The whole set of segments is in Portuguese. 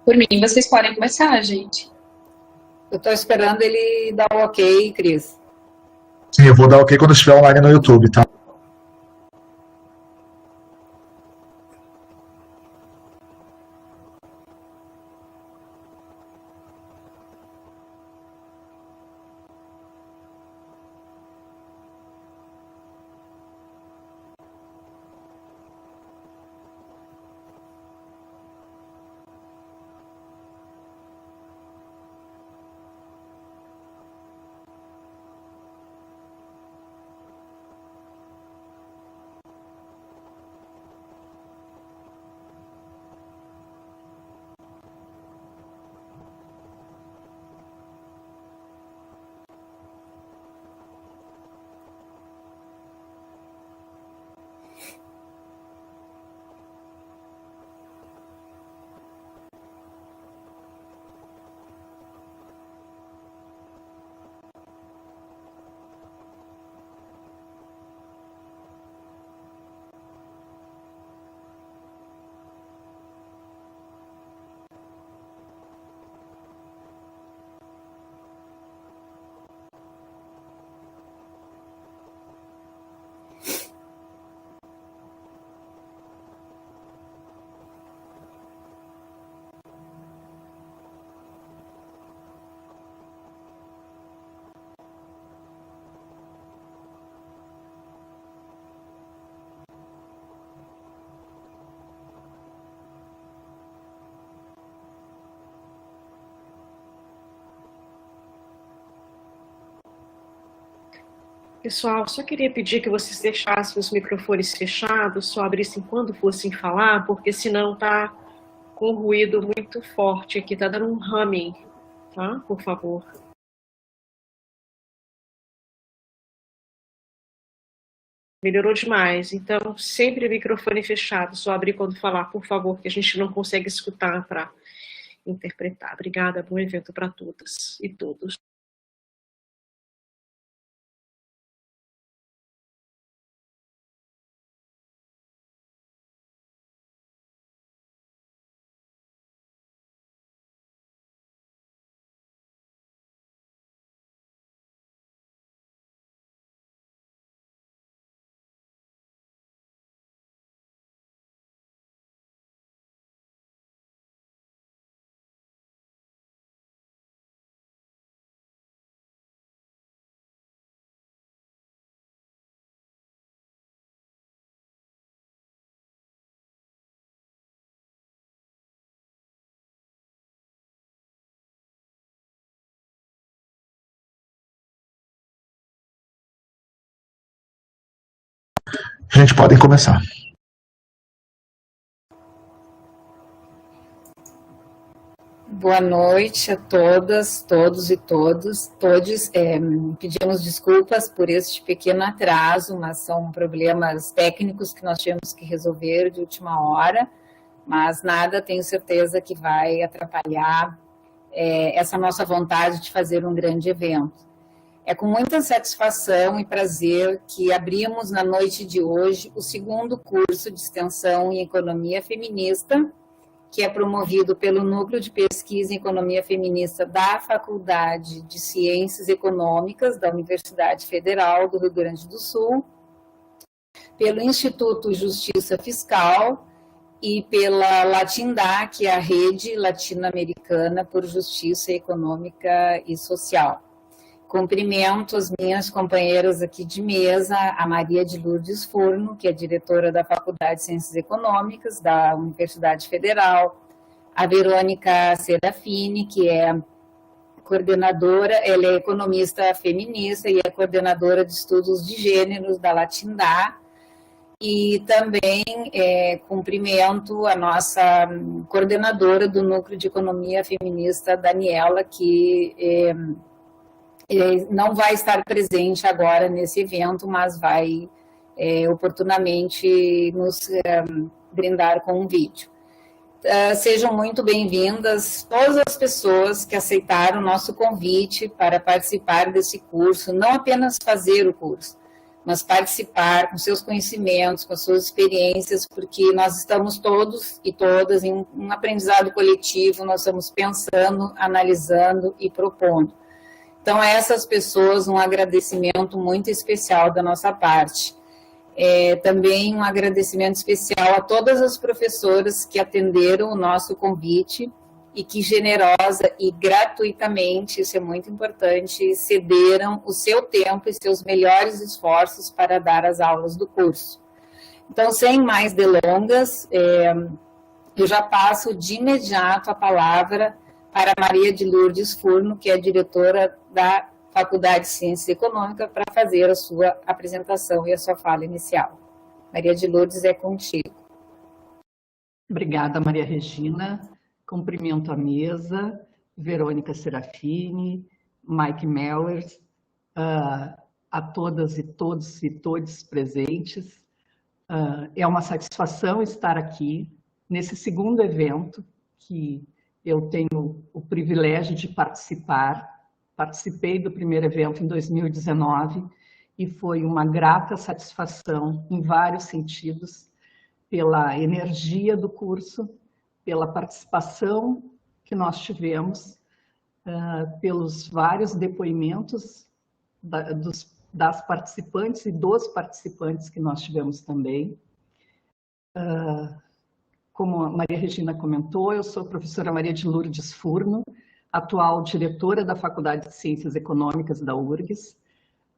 Por mim, vocês podem começar, gente. Eu estou esperando ele dar o ok, Cris. Sim, eu vou dar ok quando estiver online no YouTube, tá? Pessoal, só queria pedir que vocês deixassem os microfones fechados, só abrissem quando fossem falar, porque senão tá com ruído muito forte aqui, tá dando um humming, tá? Por favor. Melhorou demais, então sempre microfone fechado, só abrir quando falar, por favor, que a gente não consegue escutar para interpretar. Obrigada, bom evento para todas e todos. Gente, podem começar. Boa noite a todas, todos e todos. Pedimos desculpas por este pequeno atraso, mas são problemas técnicos que nós tivemos que resolver de última hora, mas nada, tenho certeza que vai atrapalhar essa nossa vontade de fazer um grande evento. É com muita satisfação e prazer que abrimos na noite de hoje o segundo curso de extensão em Economia Feminista, que é promovido pelo Núcleo de Pesquisa em Economia Feminista da Faculdade de Ciências Econômicas da Universidade Federal do Rio Grande do Sul, pelo Instituto Justiça Fiscal e pela Latindá, que é a Rede Latino-Americana por Justiça Econômica e Social. Cumprimento as minhas companheiras aqui de mesa, a Maria de Lourdes Furno, que é diretora da Faculdade de Ciências Econômicas da Universidade Federal, a Verônica Serafini, que é coordenadora, ela é economista feminista e é coordenadora de estudos de gêneros da Latindá, e também cumprimento a nossa coordenadora do Núcleo de Economia Feminista, Daniela, que não vai estar presente agora nesse evento, mas vai oportunamente nos brindar com um vídeo. Sejam muito bem-vindas todas as pessoas que aceitaram o nosso convite para participar desse curso, não apenas fazer o curso, mas participar com seus conhecimentos, com as suas experiências, porque nós estamos todos e todas em um aprendizado coletivo, nós estamos pensando, analisando e propondo. Então, a essas pessoas, um agradecimento muito especial da nossa parte. Também um agradecimento especial a todas as professoras que atenderam o nosso convite e que generosa e gratuitamente, isso é muito importante, cederam o seu tempo e seus melhores esforços para dar as aulas do curso. Então, sem mais delongas, eu já passo de imediato a palavra para Maria de Lourdes Furno, que é diretora da Faculdade de Ciências Econômicas, para fazer a sua apresentação e a sua fala inicial. Maria de Lourdes, é contigo. Obrigada, Maria Regina. Cumprimento a mesa, Verônica Serafini, Mike Mellers, a todas e todos presentes. É uma satisfação estar aqui nesse segundo evento que eu tenho o privilégio de participar. Participei do primeiro evento em 2019 e foi uma grata satisfação em vários sentidos, pela energia do curso, pela participação que nós tivemos, pelos vários depoimentos das participantes e dos participantes que nós tivemos também. Como a Maria Regina comentou, eu sou a professora Maria de Lourdes Furno, atual diretora da Faculdade de Ciências Econômicas da URGS.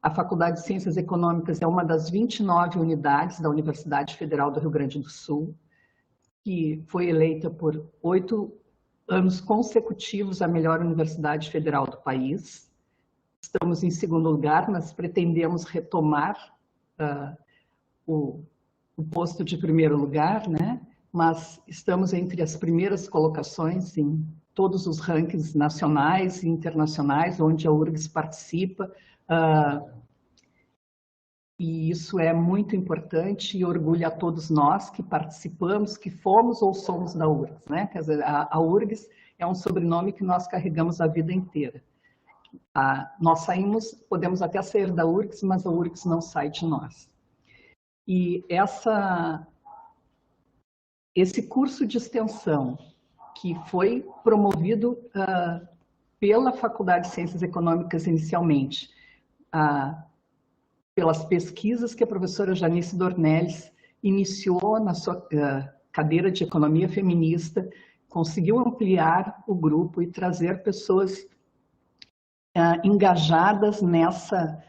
A Faculdade de Ciências Econômicas é uma das 29 unidades da Universidade Federal do Rio Grande do Sul, que foi eleita por 8 anos consecutivos a melhor universidade federal do país. Estamos em segundo lugar, mas pretendemos retomar o posto de primeiro lugar, né? Mas estamos entre as primeiras colocações em todos os rankings nacionais e internacionais, onde a URGS participa, e isso é muito importante e orgulha a todos nós que participamos, que fomos ou somos da URGS, né? Quer dizer, a URGS é um sobrenome que nós carregamos a vida inteira. Nós saímos, podemos até sair da URGS, mas a URGS não sai de nós. E esse curso de extensão, que foi promovido pela Faculdade de Ciências Econômicas inicialmente, pelas pesquisas que a professora Janice Dornelles iniciou na sua cadeira de Economia Feminista, conseguiu ampliar o grupo e trazer pessoas engajadas nessa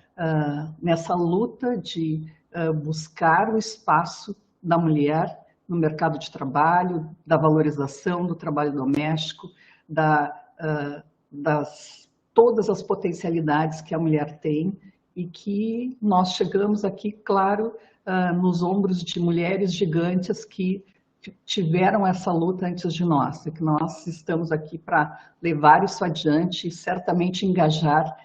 luta de buscar o espaço da mulher no mercado de trabalho, da valorização do trabalho doméstico, todas as potencialidades que a mulher tem, e que nós chegamos aqui, claro, nos ombros de mulheres gigantes que tiveram essa luta antes de nós, e que nós estamos aqui para levar isso adiante e certamente engajar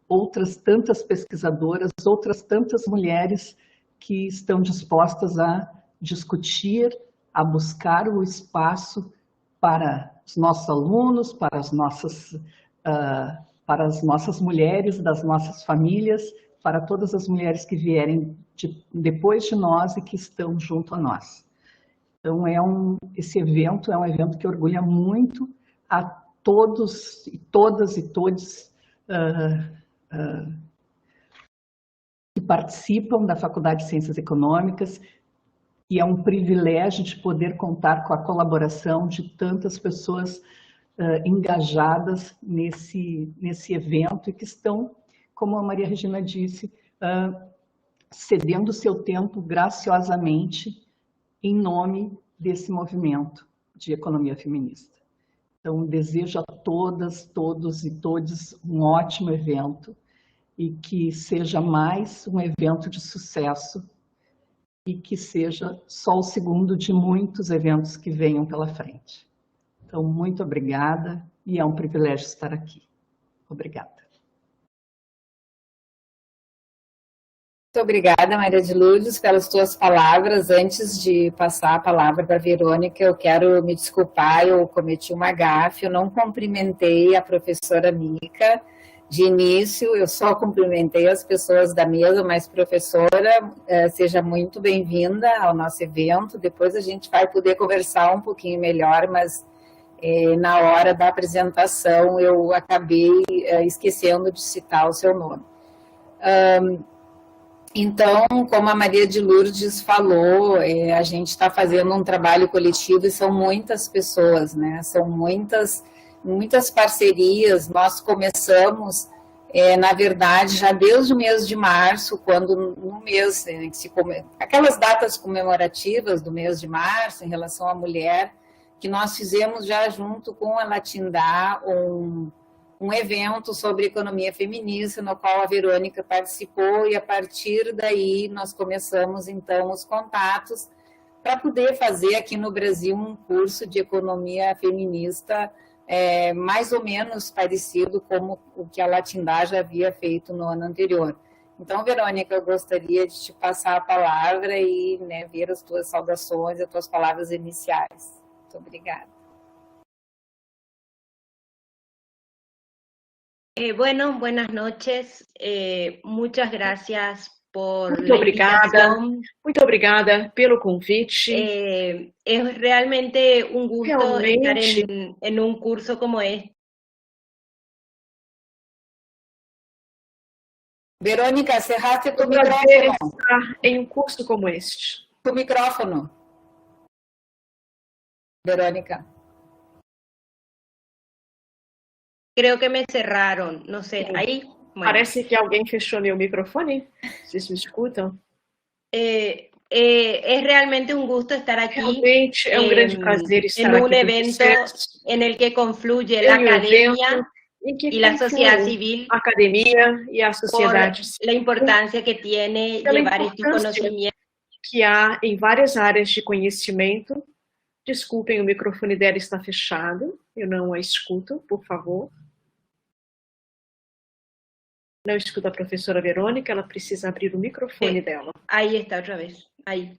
outras tantas pesquisadoras, outras tantas mulheres que estão dispostas a discutir, a buscar o espaço para os nossos alunos, para as nossas mulheres, das nossas famílias, para todas as mulheres que vierem depois de nós e que estão junto a nós. Então, esse evento é um evento que orgulha muito a todos e todas e todos que participam da Faculdade de Ciências Econômicas, e é um privilégio de poder contar com a colaboração de tantas pessoas engajadas nesse evento e que estão, como a Maria Regina disse, cedendo seu tempo graciosamente em nome desse movimento de economia feminista. Então, desejo a todas, todos e todes um ótimo evento e que seja mais um evento de sucesso e que seja só o segundo de muitos eventos que venham pela frente. Então, muito obrigada e é um privilégio estar aqui. Obrigada. Muito obrigada, Maria de Lourdes, pelas tuas palavras. Antes de passar a palavra para a Verônica, eu quero me desculpar, eu cometi uma gafe, eu não cumprimentei a professora Mica. De início, eu só cumprimentei as pessoas da mesa, mas, professora, seja muito bem-vinda ao nosso evento. Depois a gente vai poder conversar um pouquinho melhor, mas na hora da apresentação eu acabei esquecendo de citar o seu nome. Então, como a Maria de Lourdes falou, a gente está fazendo um trabalho coletivo e são muitas pessoas, né? São muitas parcerias. Nós começamos, na verdade, já desde o mês de março, quando no mês, aquelas datas comemorativas do mês de março em relação à mulher, que nós fizemos já junto com a Latindá um evento sobre economia feminista, no qual a Verônica participou, e a partir daí nós começamos, então, os contatos para poder fazer aqui no Brasil um curso de economia feminista mais ou menos parecido como o que a Latindá já havia feito no ano anterior. Então, Verônica, eu gostaria de te passar a palavra e ver as tuas saudações, as tuas palavras iniciais. Muito obrigada. Bueno, buenas noches. Muchas gracias por Muito obrigada. Muito obrigada pelo convite. Es realmente un gusto Realmente. estar en un curso como este. Verônica, cerraste tu É um prazer micrófono. estar em um curso como este. Tu micrófono. Verônica. Creo que me cerraron, no sé, Sí. ahí. Bueno. Parece que alguém fechou meu microfone. Vocês me escutam? Es realmente un gusto estar aquí Realmente é um grande prazer estar en un aqui com evento vocês. en el que confluye Em la um evento academia em que y la sociedad confluem civil a academia e a por sociedade la importancia que tiene Pela llevar estos importância conocimientos que há em várias áreas de conhecimento. Desculpem, o microfone dela está fechado. Eu não a escuto, por favor. Não escuta a professora Verônica, ela precisa abrir o microfone dela. Ahí está otra vez, ahí.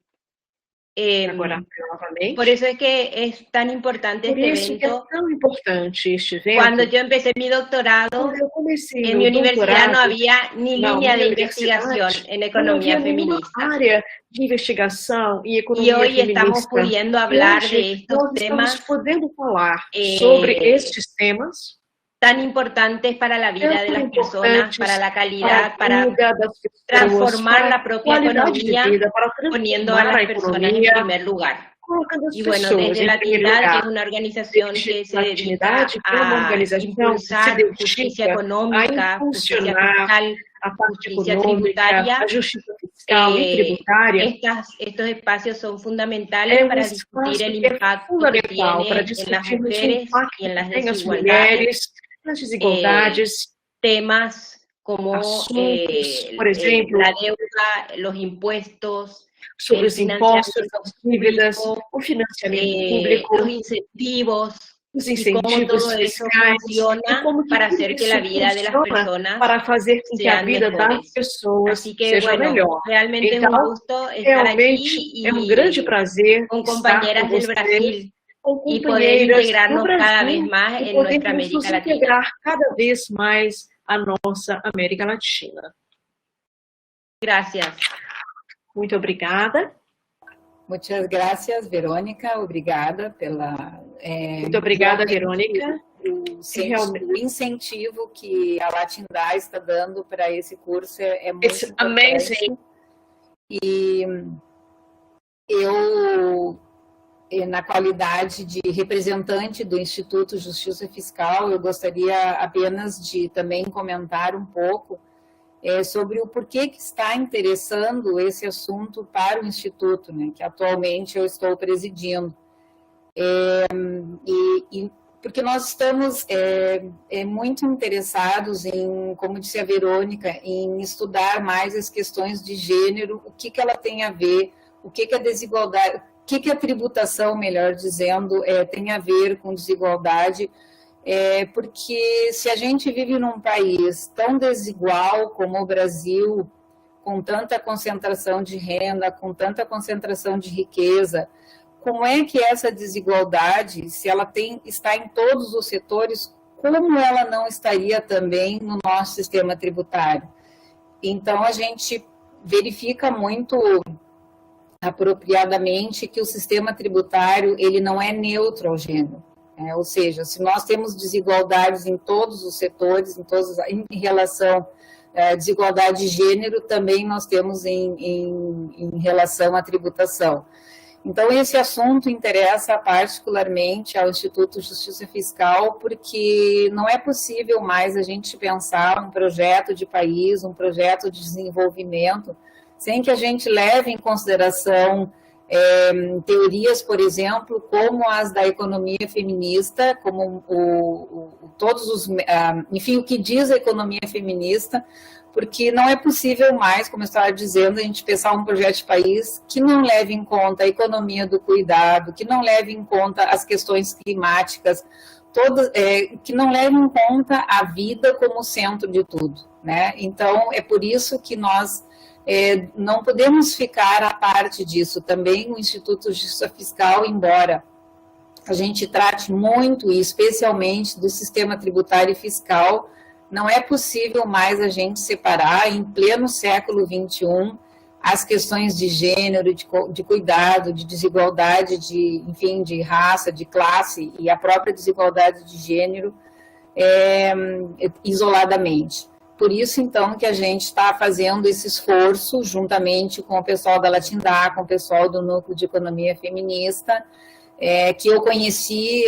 Agora, novamente. Por eso es que es tan importante Por este isso que é evento. tão importante este evento. Cuando yo empecé mi doctorado, Quando eu comecei en meu mi universidad no doutorado, había ni na línea de minha investigación universidade, en não economía havia nenhuma feminista. área de investigação em Y economia hoy estamos feminista. pudiendo hablar Hoje, de estos nós estamos temas podendo falar sobre estes temas tan importantes para la vida de las personas, para la calidad, para vida das pessoas, transformar para la propia qualidade de economía, vida, para poniendo a transformar las a personas en economia, primer lugar. colocando as Y bueno, pessoas desde em la primeiro Latindad, que lugar. es una organización que se dedica Latinidade, que é uma a organização que se impulsar justicia dedica económica, a justicia impulsionar fiscal, a parte justicia econômica, tributaria. a justiça fiscal e tributária. Estos espacios son fundamentales É um para discutir espaço el que é impacto que fundamental para tiene en las discutirmos o mujeres impacto y en las que tem as desigualdades, mulheres, nas desigualdades, temas como assuntos, por exemplo, la deuda, los impuestos, sobre el os impostos, as dívidas, público, o financiamento público, los incentivos, os y cómo incentivos todo eso fiscais, funciona e como que para tudo hacer que la isso vida de las funciona personas para fazer com que a sean vida das mejores. pessoas Así que, seja bueno, melhor. realmente es un Então, gusto estar aquí realmente é um grande prazer con estar compañeras com del vocês, Brasil com y poder companheiras do integrarnos cada vez Brasil más e en nuestra podermos América nos Latina. integrar cada vez mais a nossa América Latina. Gracias. Muito obrigada. Muitas gracias, Verônica. Obrigada pela... Muito obrigada, Verônica. O incentivo que a Latindá está dando para esse curso é muito It's importante. amazing. E eu, na qualidade de representante do Instituto Justiça Fiscal, eu gostaria apenas de também comentar um pouco sobre o porquê que está interessando esse assunto para o Instituto, né, que atualmente eu estou presidindo. Porque nós estamos muito interessados em, como disse a Verônica, em estudar mais as questões de gênero, o que ela tem a ver, o que a desigualdade, o que a tributação, melhor dizendo, tem a ver com desigualdade, porque se a gente vive num país tão desigual como o Brasil, com tanta concentração de renda, com tanta concentração de riqueza, como é que essa desigualdade, se ela está em todos os setores, como ela não estaria também no nosso sistema tributário? Então, a gente verifica muito apropriadamente que o sistema tributário ele não é neutro ao gênero. Ou seja, se nós temos desigualdades em todos os setores, em relação à desigualdade de gênero, também nós temos em relação à tributação. Então, esse assunto interessa particularmente ao Instituto de Justiça Fiscal, porque não é possível mais a gente pensar um projeto de país, um projeto de desenvolvimento, sem que a gente leve em consideração teorias, por exemplo, como as da economia feminista, como enfim, o que diz a economia feminista, porque não é possível mais, como eu estava dizendo, a gente pensar um projeto de país que não leve em conta a economia do cuidado, que não leve em conta as questões climáticas, que não leve em conta a vida como centro de tudo, né? Então, é por isso que nós não podemos ficar à parte disso. Também o Instituto de Justiça Fiscal, embora a gente trate muito, e especialmente do sistema tributário e fiscal, não é possível mais a gente separar, em pleno século XXI, as questões de gênero, de cuidado, de desigualdade, enfim, de raça, de classe, e a própria desigualdade de gênero isoladamente. Por isso, então, que a gente está fazendo esse esforço, juntamente com o pessoal da Latindá, com o pessoal do Núcleo de Economia Feminista, que eu conheci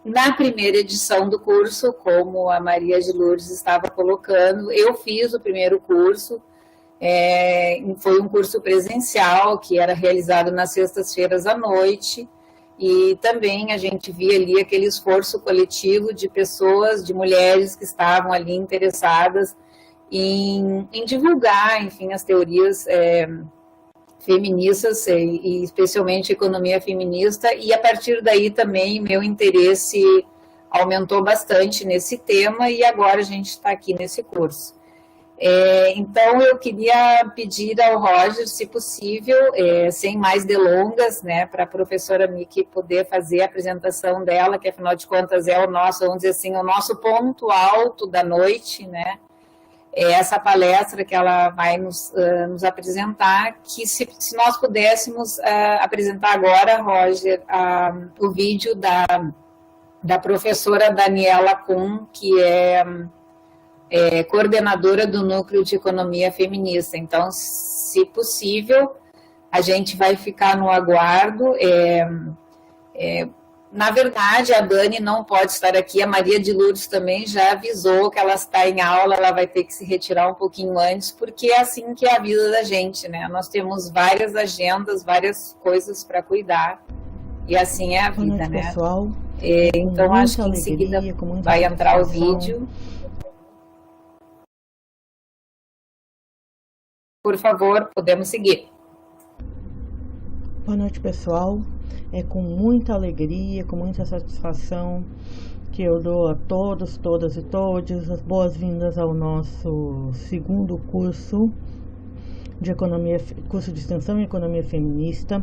na primeira edição do curso, como a Maria de Lourdes estava colocando. Eu fiz o primeiro curso, foi um curso presencial, que era realizado nas sextas-feiras à noite, e também a gente via ali aquele esforço coletivo de pessoas, de mulheres que estavam ali interessadas em divulgar, enfim, as teorias feministas, e especialmente economia feminista, e a partir daí também meu interesse aumentou bastante nesse tema, e agora a gente está aqui nesse curso. Então, eu queria pedir ao Roger, se possível, sem mais delongas, né, para a professora Miki poder fazer a apresentação dela, que afinal de contas é o nosso, vamos dizer assim, o nosso ponto alto da noite, né, essa palestra que ela vai nos apresentar, que se nós pudéssemos apresentar agora, Roger, o vídeo da professora Daniela Kuhn, que é coordenadora do Núcleo de Economia Feminista. Então, se possível, a gente vai ficar no aguardo. Na verdade, a Dani não pode estar aqui, a Maria de Lourdes também já avisou que ela está em aula, ela vai ter que se retirar um pouquinho antes, porque é assim que é a vida da gente, né? Nós temos várias agendas, várias coisas para cuidar, e assim é a vida, noite, né? Pessoal. Então, acho que em seguida vai entrar o vídeo. Por favor, podemos seguir. Boa noite, pessoal. É com muita alegria, com muita satisfação que eu dou a todos, todas e todes as boas-vindas ao nosso segundo curso de curso de extensão em economia feminista,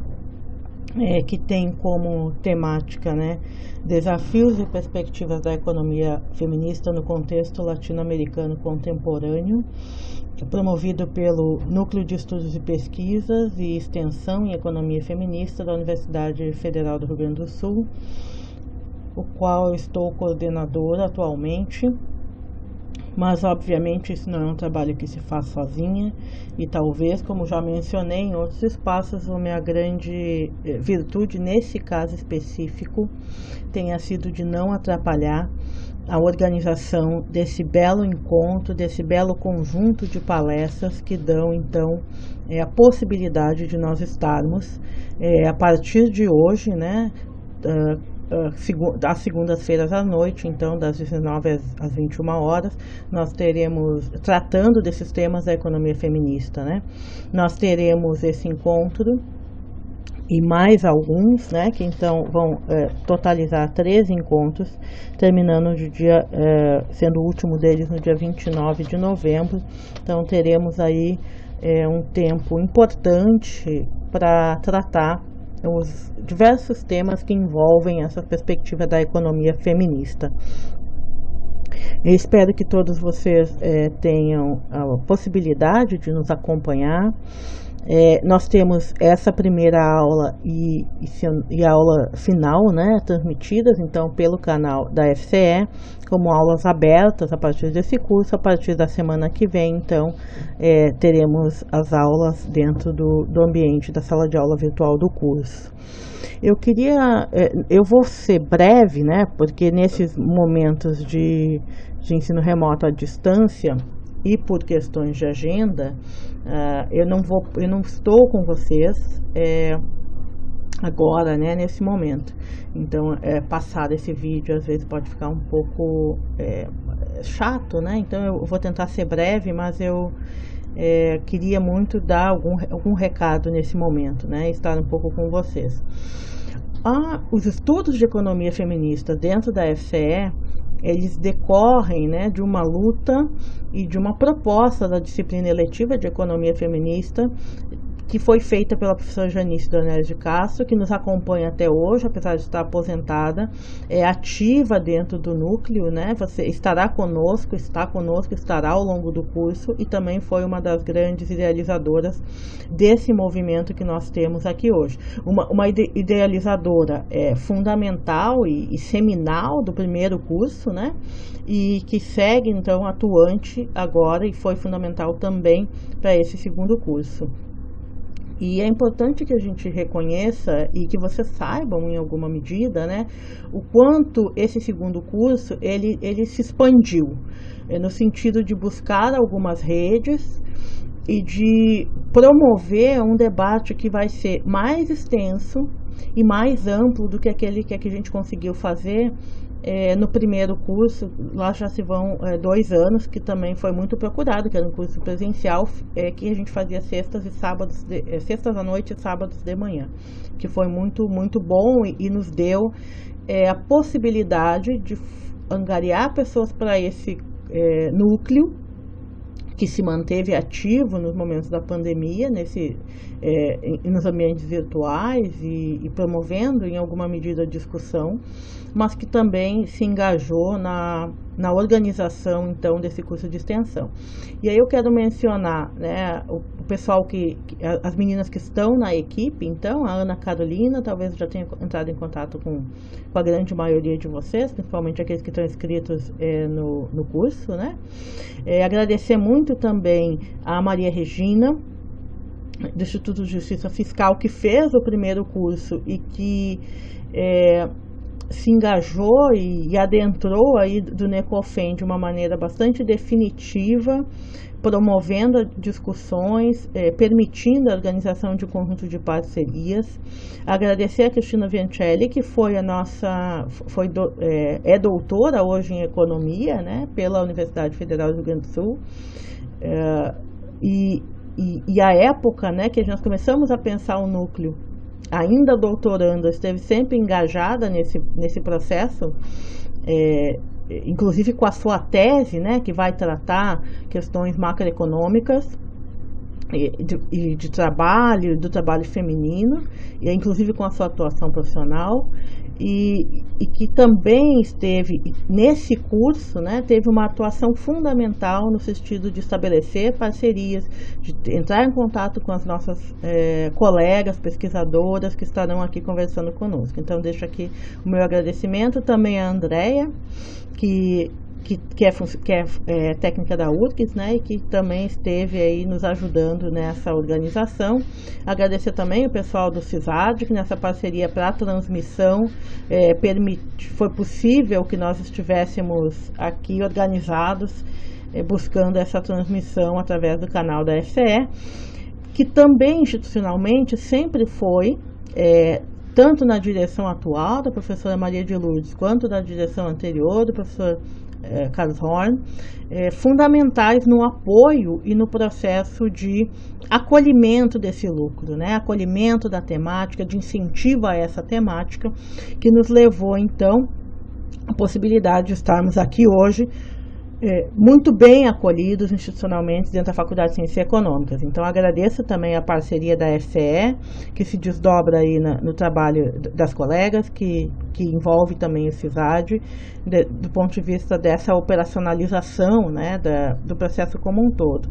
que tem como temática, né, desafios e perspectivas da economia feminista no contexto latino-americano contemporâneo, promovido pelo Núcleo de Estudos e Pesquisas e Extensão em Economia Feminista da Universidade Federal do Rio Grande do Sul, o qual eu estou coordenadora atualmente, mas obviamente isso não é um trabalho que se faz sozinha, e talvez, como já mencionei em outros espaços, a minha grande virtude nesse caso específico tenha sido de não atrapalhar a organização desse belo encontro, desse belo conjunto de palestras que dão, então, a possibilidade de nós estarmos, a partir de hoje, né, às segundas-feiras à noite, então, das 19 às 21 horas, nós teremos, tratando desses temas da economia feminista, né, nós teremos esse encontro e mais alguns, né, que então vão totalizar 13 encontros, terminando de sendo o último deles no dia 29 de novembro. Então teremos aí um tempo importante para tratar os diversos temas que envolvem essa perspectiva da economia feminista. Eu espero que todos vocês tenham a possibilidade de nos acompanhar. Nós temos essa primeira aula e a aula final, né, transmitidas então pelo canal da FCE, como aulas abertas a partir desse curso. A partir da semana que vem, então, teremos as aulas dentro do ambiente da sala de aula virtual do curso. Eu vou ser breve, né, porque nesses momentos de ensino remoto à distância e por questões de agenda, eu não estou com vocês agora, né, nesse momento. Então, passar esse vídeo às vezes pode ficar um pouco chato, né? Então eu vou tentar ser breve, mas eu queria muito dar algum recado nesse momento, né? Estar um pouco com vocês. Os estudos de economia feminista dentro da FCE, eles decorrem, né, de uma luta e de uma proposta da disciplina eletiva de economia feminista que foi feita pela professora Janice Dornelles de Castro, que nos acompanha até hoje, apesar de estar aposentada, é ativa dentro do núcleo, né? Você está conosco, estará ao longo do curso, e também foi uma das grandes idealizadoras desse movimento que nós temos aqui hoje. Uma idealizadora fundamental e seminal do primeiro curso, né? E que segue, então, atuante agora e foi fundamental também para esse segundo curso. E é importante que a gente reconheça e que vocês saibam, em alguma medida, né, o quanto esse segundo curso ele se expandiu, no sentido de buscar algumas redes e de promover um debate que vai ser mais extenso e mais amplo do que aquele que a gente conseguiu fazer no primeiro curso. Lá já se vão 2 anos, que também foi muito procurado, que era um curso presencial, que a gente fazia sextas à noite e sábados de manhã, que foi muito, muito bom e nos deu a possibilidade de angariar pessoas para esse núcleo, que se manteve ativo nos momentos da pandemia, nos ambientes virtuais e promovendo em alguma medida a discussão, mas que também se engajou na organização, então, desse curso de extensão. E aí eu quero mencionar, né, o pessoal as meninas que estão na equipe. Então, a Ana Carolina, talvez já tenha entrado em contato com a grande maioria de vocês, principalmente aqueles que estão inscritos no curso, né? Agradecer muito também a Maria Regina, do Instituto de Justiça Fiscal, que fez o primeiro curso e que se engajou e adentrou aí do NECOFEM de uma maneira bastante definitiva, promovendo discussões, permitindo a organização de um conjunto de parcerias. Agradecer a Cristina Viancelli, que foi é doutora hoje em Economia, né, pela Universidade Federal do Rio Grande do Sul, e a época, né, que nós começamos a pensar o núcleo, ainda doutoranda, esteve sempre engajada nesse processo, inclusive com a sua tese, né, que vai tratar questões macroeconômicas e de trabalho, do trabalho feminino, e inclusive com a sua atuação profissional, e que também esteve nesse curso, né, teve uma atuação fundamental no sentido de estabelecer parcerias, de entrar em contato com as nossas colegas pesquisadoras que estarão aqui conversando conosco. Então, deixo aqui o meu agradecimento também à Andréia, que é técnica da URGS, né, e que também esteve aí nos ajudando nessa organização. Agradecer também o pessoal do CISAD, que nessa parceria para a transmissão foi possível que nós estivéssemos aqui organizados, buscando essa transmissão através do canal da FCE, que também institucionalmente sempre foi, tanto na direção atual da professora Maria de Lourdes, quanto na direção anterior do professor Carlos Horn, fundamentais no apoio e no processo de acolhimento desse lucro, né? Acolhimento da temática, de incentivo a essa temática, que nos levou, então, à possibilidade de estarmos aqui hoje muito bem acolhidos institucionalmente dentro da Faculdade de Ciências Econômicas. Então, agradeço também a parceria da FCE, que se desdobra aí no trabalho das colegas, que envolve também o CISAD, do ponto de vista dessa operacionalização, né, do processo como um todo.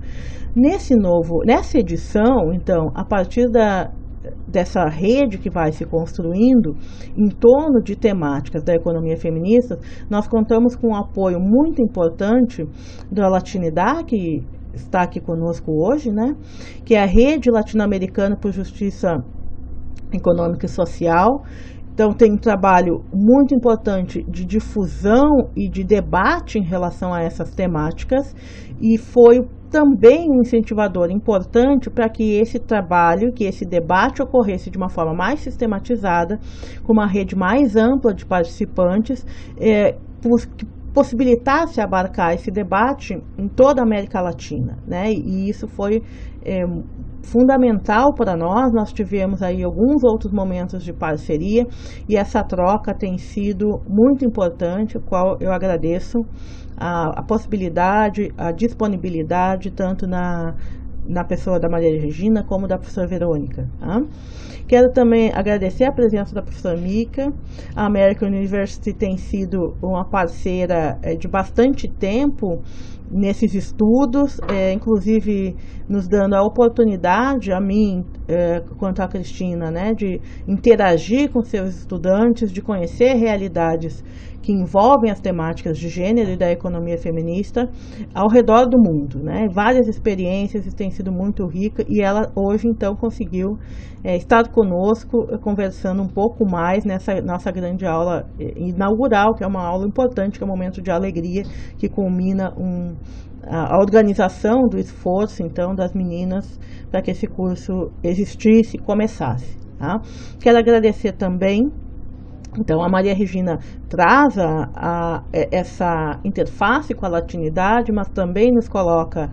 Nessa edição, então, a partir dessa rede que vai se construindo em torno de temáticas da economia feminista, nós contamos com um apoio muito importante da Latinidad, que está aqui conosco hoje, né? Que é a Rede Latino-Americana por Justiça Econômica e Social. Então, tem um trabalho muito importante de difusão e de debate em relação a essas temáticas, e foi também um incentivador importante para que esse trabalho, que esse debate ocorresse de uma forma mais sistematizada, com uma rede mais ampla de participantes, que possibilitasse abarcar esse debate em toda a América Latina, né? E isso foi fundamental para nós. Nós tivemos aí alguns outros momentos de parceria, e essa troca tem sido muito importante, qual eu agradeço a possibilidade, a disponibilidade, tanto na pessoa da Maria Regina como da professora Verônica. Tá? Quero também agradecer a presença da professora Mica. A American University tem sido uma parceira de bastante tempo nesses estudos, inclusive nos dando a oportunidade, a mim, quanto a Cristina, né, de interagir com seus estudantes, de conhecer realidades que envolvem as temáticas de gênero e da economia feminista ao redor do mundo, né? Várias experiências, isso tem sido muito rica, e ela hoje então conseguiu estar conosco, conversando um pouco mais nessa nossa grande aula inaugural, que é uma aula importante, que é um momento de alegria, que culmina a organização do esforço então das meninas para que esse curso existisse e começasse. Tá? Quero agradecer também. Então, a Maria Regina traz essa interface com a latinidade, mas também nos coloca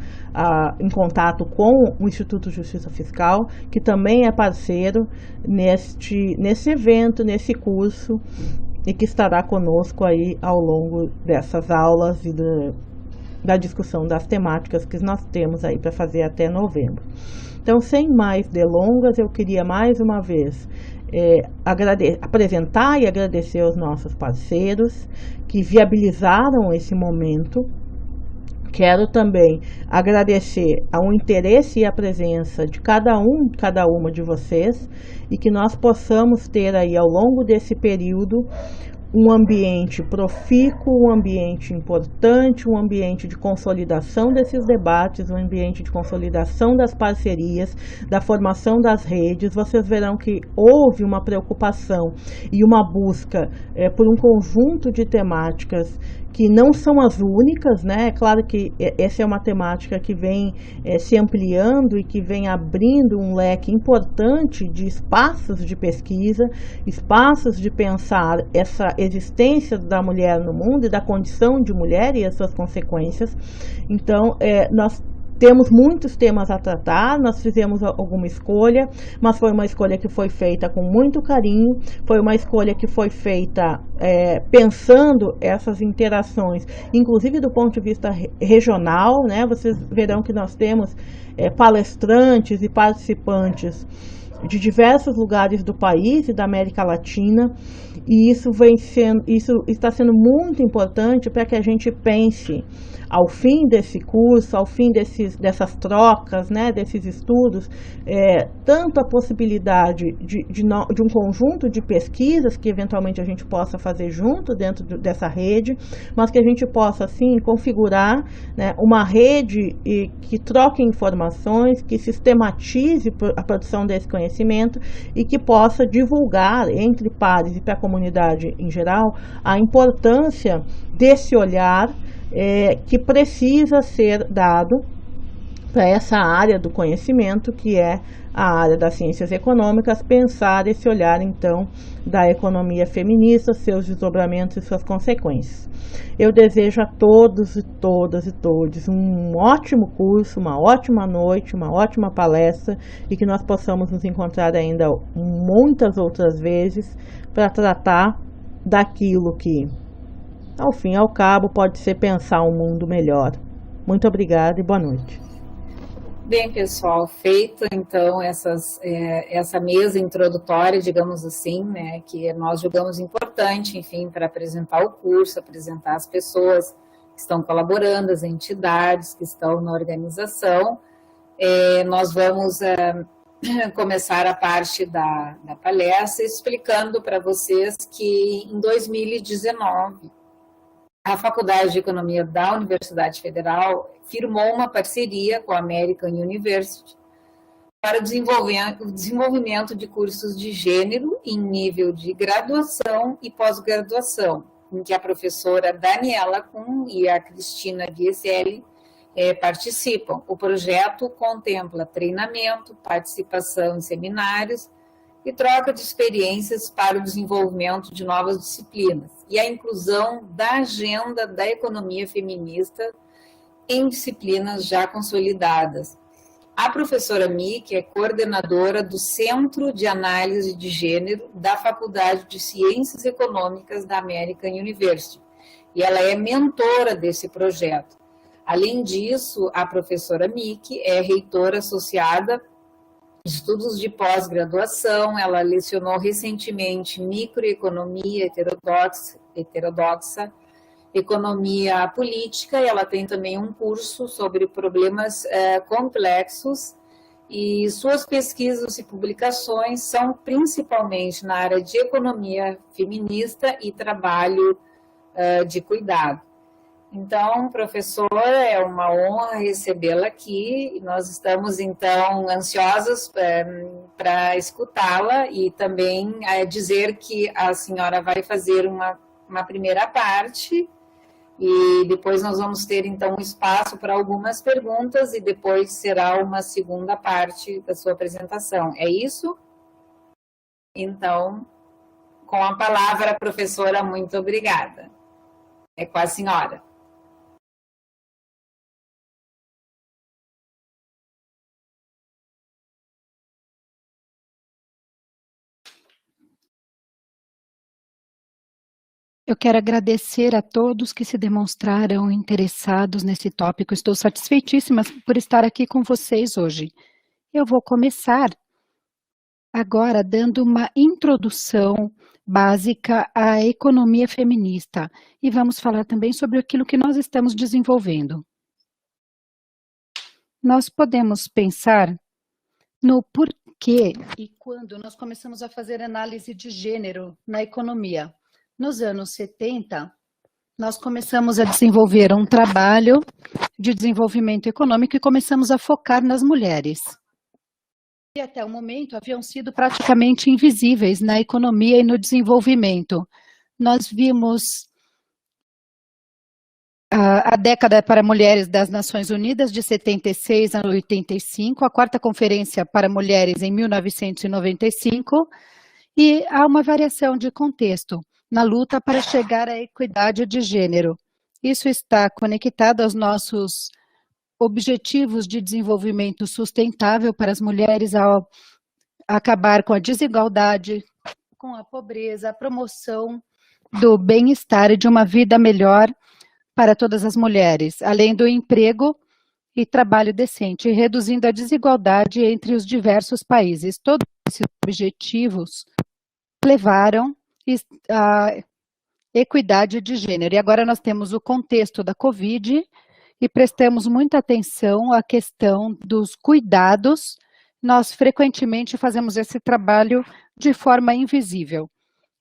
em contato com o Instituto de Justiça Fiscal, que também é parceiro nesse evento, nesse curso, e que estará conosco aí ao longo dessas aulas e da discussão das temáticas que nós temos aí para fazer até novembro. Então, sem mais delongas, eu queria mais uma vez apresentar e agradecer aos nossos parceiros que viabilizaram esse momento. Quero também agradecer ao interesse e a presença de cada uma de vocês, e que nós possamos ter aí ao longo desse período um ambiente profícuo, um ambiente importante, um ambiente de consolidação desses debates, um ambiente de consolidação das parcerias, da formação das redes. Vocês verão que houve uma preocupação e uma busca por um conjunto de temáticas que não são as únicas, né? É claro que essa é uma temática que vem se ampliando e que vem abrindo um leque importante de espaços de pesquisa, espaços de pensar essa existência da mulher no mundo e da condição de mulher e as suas consequências. Então, nós temos muitos temas a tratar, nós fizemos alguma escolha, mas foi uma escolha que foi feita com muito carinho, foi uma escolha que foi feita pensando essas interações, inclusive do ponto de vista regional, né? Vocês verão que nós temos palestrantes e participantes de diversos lugares do país e da América Latina, e isso está sendo muito importante para que a gente pense, ao fim desse curso, ao fim dessas trocas, né, desses estudos, tanto a possibilidade de um conjunto de pesquisas que eventualmente a gente possa fazer junto dentro dessa rede, mas que a gente possa, assim, configurar, né, uma rede que troque informações, que sistematize a produção desse conhecimento e que possa divulgar entre pares e para a comunidade em geral a importância desse olhar que precisa ser dado para essa área do conhecimento, que é a área das ciências econômicas, pensar esse olhar, então, da economia feminista, seus desdobramentos e suas consequências. Eu desejo a todos e todas e todos um ótimo curso, uma ótima noite, uma ótima palestra, e que nós possamos nos encontrar ainda muitas outras vezes para tratar daquilo que ao fim e ao cabo, pode ser pensar um mundo melhor. Muito obrigada e boa noite. Bem, pessoal, feito então essa mesa introdutória, digamos assim, né, que nós julgamos importante, enfim, para apresentar o curso, apresentar as pessoas que estão colaborando, as entidades que estão na organização. Nós vamos começar a parte da palestra explicando para vocês que em 2019 a Faculdade de Economia da Universidade Federal firmou uma parceria com a American University para o desenvolvimento de cursos de gênero em nível de graduação e pós-graduação, em que a professora Daniela Kuhn e a Cristina Vieselli participam. O projeto contempla treinamento, participação em seminários e troca de experiências para o desenvolvimento de novas disciplinas e a inclusão da agenda da economia feminista em disciplinas já consolidadas. A professora Miki é coordenadora do Centro de Análise de Gênero da Faculdade de Ciências Econômicas da American University e ela é mentora desse projeto. Além disso, a professora Miki é reitora associada de estudos de pós-graduação, ela lecionou recentemente microeconomia heterodoxa, economia política, e ela tem também um curso sobre problemas complexos, e suas pesquisas e publicações são principalmente na área de economia feminista e trabalho de cuidado. Então, professora, é uma honra recebê-la aqui. Nós estamos, então, ansiosos para escutá-la e também dizer que a senhora vai fazer uma primeira parte e depois nós vamos ter, então, um espaço para algumas perguntas e depois será uma segunda parte da sua apresentação. É isso? Então, com a palavra, professora, muito obrigada. É com a senhora. Eu quero agradecer a todos que se demonstraram interessados nesse tópico. Estou satisfeitíssima por estar aqui com vocês hoje. Eu vou começar agora dando uma introdução básica à economia feminista e vamos falar também sobre aquilo que nós estamos desenvolvendo. Nós podemos pensar no porquê e quando nós começamos a fazer análise de gênero na economia. Nos anos 70, nós começamos a desenvolver um trabalho de desenvolvimento econômico e começamos a focar nas mulheres. E até o momento haviam sido praticamente invisíveis na economia e no desenvolvimento. Nós vimos a década para mulheres das Nações Unidas de 76 a 85, a quarta conferência para mulheres em 1995, e há uma variação de contexto na luta para chegar à equidade de gênero. Isso está conectado aos nossos objetivos de desenvolvimento sustentável para as mulheres, ao acabar com a desigualdade, com a pobreza, a promoção do bem-estar e de uma vida melhor para todas as mulheres, além do emprego e trabalho decente, reduzindo a desigualdade entre os diversos países. Todos esses objetivos levaram a equidade de gênero. E agora nós temos o contexto da Covid e prestamos muita atenção à questão dos cuidados. Nós frequentemente fazemos esse trabalho de forma invisível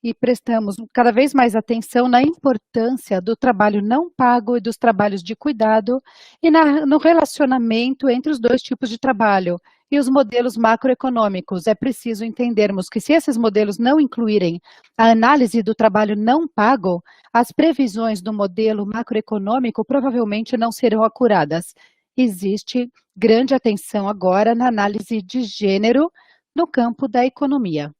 e prestamos cada vez mais atenção na importância do trabalho não pago e dos trabalhos de cuidado e no relacionamento entre os dois tipos de trabalho e os modelos macroeconômicos. É preciso entendermos que se esses modelos não incluírem a análise do trabalho não pago, as previsões do modelo macroeconômico provavelmente não serão acuradas. Existe grande atenção agora na análise de gênero no campo da economia.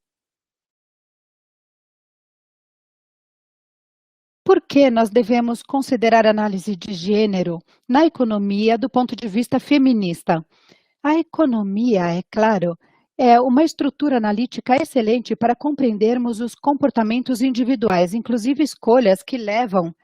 Por que nós devemos considerar a análise de gênero na economia do ponto de vista feminista? A economia, é claro, é uma estrutura analítica excelente para compreendermos os comportamentos individuais, inclusive escolhas que levam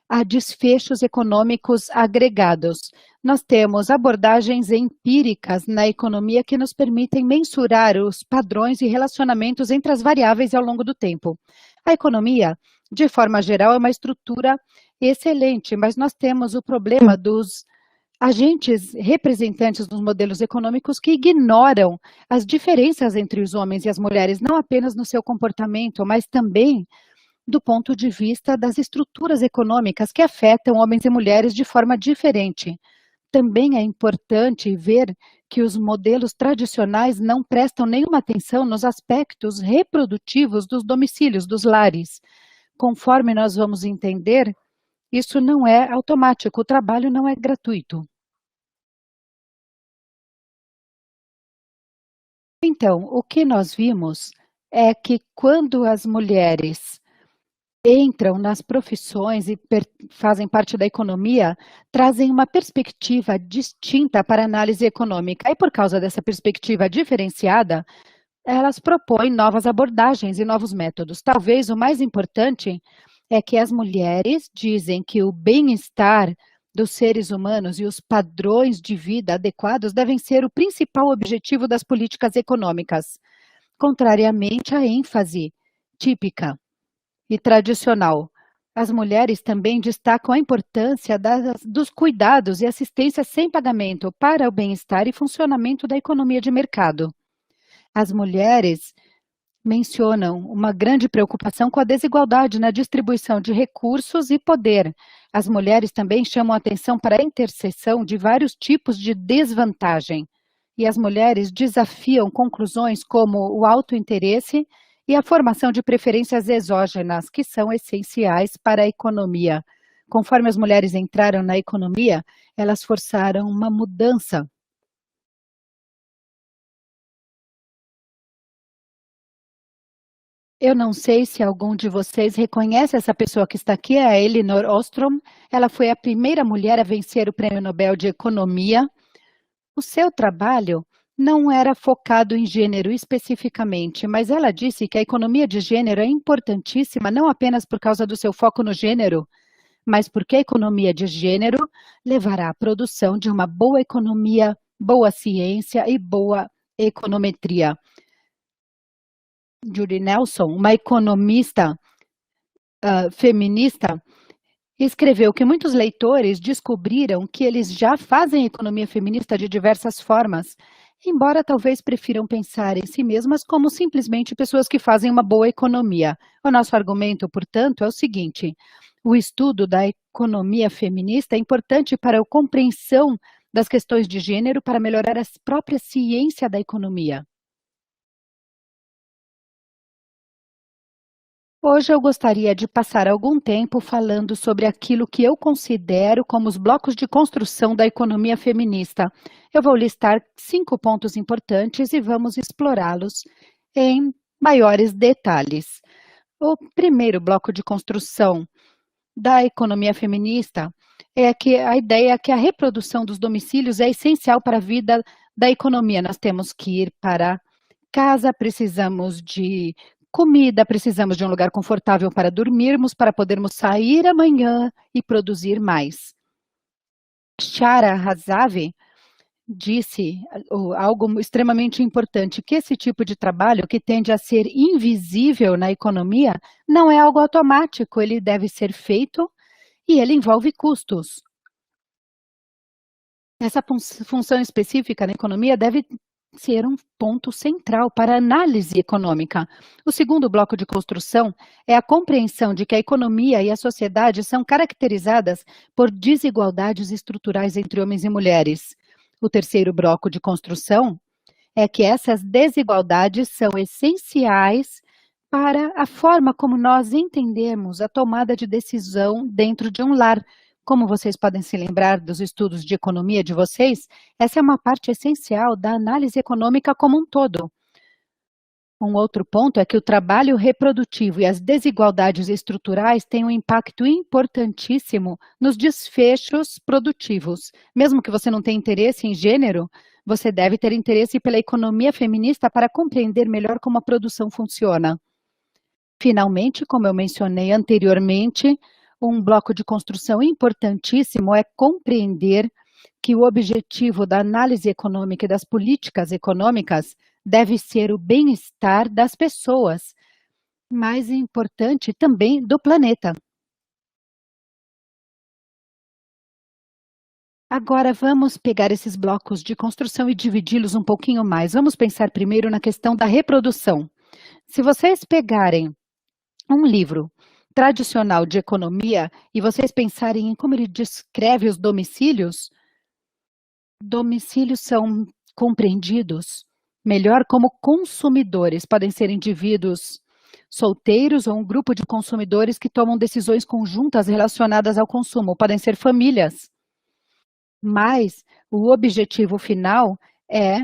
a desfechos econômicos agregados. Nós temos abordagens empíricas na economia que nos permitem mensurar os padrões e relacionamentos entre as variáveis ao longo do tempo. A economia, de forma geral, é uma estrutura excelente, mas nós temos o problema dos agentes representantes dos modelos econômicos que ignoram as diferenças entre os homens e as mulheres, não apenas no seu comportamento, mas também do ponto de vista das estruturas econômicas que afetam homens e mulheres de forma diferente. Também é importante ver que os modelos tradicionais não prestam nenhuma atenção nos aspectos reprodutivos dos domicílios, dos lares. Conforme nós vamos entender, isso não é automático, o trabalho não é gratuito. Então, o que nós vimos é que quando as mulheres entram nas profissões e fazem parte da economia, trazem uma perspectiva distinta para a análise econômica. E por causa dessa perspectiva diferenciada, elas propõem novas abordagens e novos métodos. Talvez o mais importante é que as mulheres dizem que o bem-estar dos seres humanos e os padrões de vida adequados devem ser o principal objetivo das políticas econômicas, contrariamente à ênfase típica e tradicional. As mulheres também destacam a importância dos cuidados e assistência sem pagamento para o bem-estar e funcionamento da economia de mercado. As mulheres mencionam uma grande preocupação com a desigualdade na distribuição de recursos e poder. As mulheres também chamam a atenção para a interseção de vários tipos de desvantagem. E as mulheres desafiam conclusões como o autointeresse e a formação de preferências exógenas, que são essenciais para a economia. Conforme as mulheres entraram na economia, elas forçaram uma mudança. Eu não sei se algum de vocês reconhece essa pessoa que está aqui, a Elinor Ostrom. Ela foi a primeira mulher a vencer o Prêmio Nobel de Economia. O seu trabalho não era focado em gênero especificamente, mas ela disse que a economia de gênero é importantíssima não apenas por causa do seu foco no gênero, mas porque a economia de gênero levará à produção de uma boa economia, boa ciência e boa econometria. Judy Nelson, uma economista feminista, escreveu que muitos leitores descobriram que eles já fazem economia feminista de diversas formas, embora talvez prefiram pensar em si mesmas como simplesmente pessoas que fazem uma boa economia. O nosso argumento, portanto, é o seguinte: o estudo da economia feminista é importante para a compreensão das questões de gênero para melhorar a própria ciência da economia. Hoje eu gostaria de passar algum tempo falando sobre aquilo que eu considero como os blocos de construção da economia feminista. Eu vou listar 5 pontos importantes e vamos explorá-los em maiores detalhes. O primeiro bloco de construção da economia feminista é que a ideia é que a reprodução dos domicílios é essencial para a vida da economia. Nós temos que ir para casa, precisamos de comida, precisamos de um lugar confortável para dormirmos, para podermos sair amanhã e produzir mais. Shara Hazavi disse algo extremamente importante, que esse tipo de trabalho, que tende a ser invisível na economia, não é algo automático, ele deve ser feito e ele envolve custos. Essa função específica na economia deve ser um ponto central para a análise econômica. O segundo bloco de construção é a compreensão de que a economia e a sociedade são caracterizadas por desigualdades estruturais entre homens e mulheres. O terceiro bloco de construção é que essas desigualdades são essenciais para a forma como nós entendemos a tomada de decisão dentro de um lar. Como vocês podem se lembrar dos estudos de economia de vocês, essa é uma parte essencial da análise econômica como um todo. Um outro ponto é que o trabalho reprodutivo e as desigualdades estruturais têm um impacto importantíssimo nos desfechos produtivos. Mesmo que você não tenha interesse em gênero, você deve ter interesse pela economia feminista para compreender melhor como a produção funciona. Finalmente, como eu mencionei anteriormente, Um bloco de construção importantíssimo é compreender que o objetivo da análise econômica e das políticas econômicas deve ser o bem-estar das pessoas, mais importante também do planeta. Agora vamos pegar esses blocos de construção e dividi-los um pouquinho mais. Vamos pensar primeiro na questão da reprodução. Se vocês pegarem um livro tradicional de economia e vocês pensarem em como ele descreve os domicílios, domicílios são compreendidos melhor como consumidores. Podem ser indivíduos solteiros ou um grupo de consumidores que tomam decisões conjuntas relacionadas ao consumo. Podem ser famílias. Mas o objetivo final é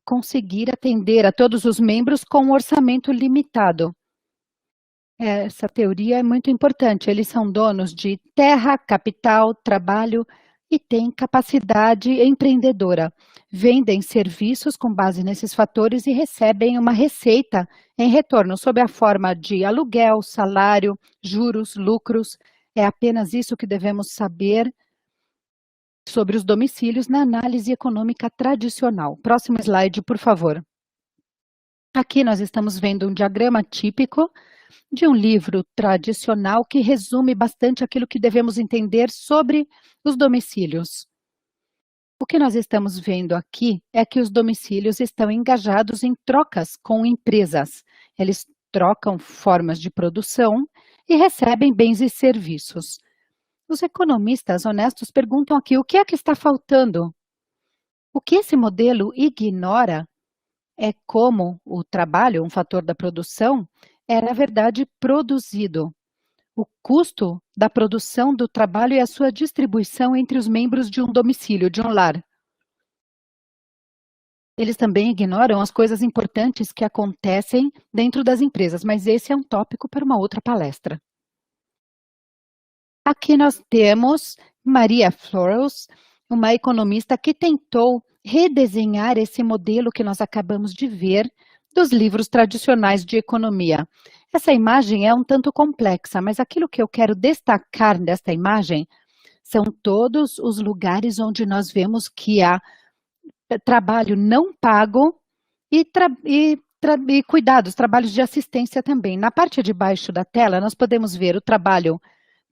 conseguir atender a todos os membros com um orçamento limitado. Essa teoria é muito importante. Eles são donos de terra, capital, trabalho e têm capacidade empreendedora. Vendem serviços com base nesses fatores e recebem uma receita em retorno, sob a forma de aluguel, salário, juros, lucros. É apenas isso que devemos saber sobre os domicílios na análise econômica tradicional. Próximo slide, por favor. Aqui nós estamos vendo um diagrama típico de um livro tradicional que resume bastante aquilo que devemos entender sobre os domicílios. O que nós estamos vendo aqui é que os domicílios estão engajados em trocas com empresas. Eles trocam formas de produção e recebem bens e serviços. Os economistas honestos perguntam aqui o que é que está faltando. O que esse modelo ignora é como o trabalho, um fator da produção, é, na verdade, produzido. O custo da produção do trabalho e a sua distribuição entre os membros de um domicílio, de um lar. Eles também ignoram as coisas importantes que acontecem dentro das empresas, mas esse é um tópico para uma outra palestra. Aqui nós temos Maria Flores, uma economista que tentou redesenhar esse modelo que nós acabamos de ver dos livros tradicionais de economia. Essa imagem é um tanto complexa, mas aquilo que eu quero destacar desta imagem são todos os lugares onde nós vemos que há trabalho não pago e cuidados, trabalhos de assistência também. Na parte de baixo da tela, nós podemos ver o trabalho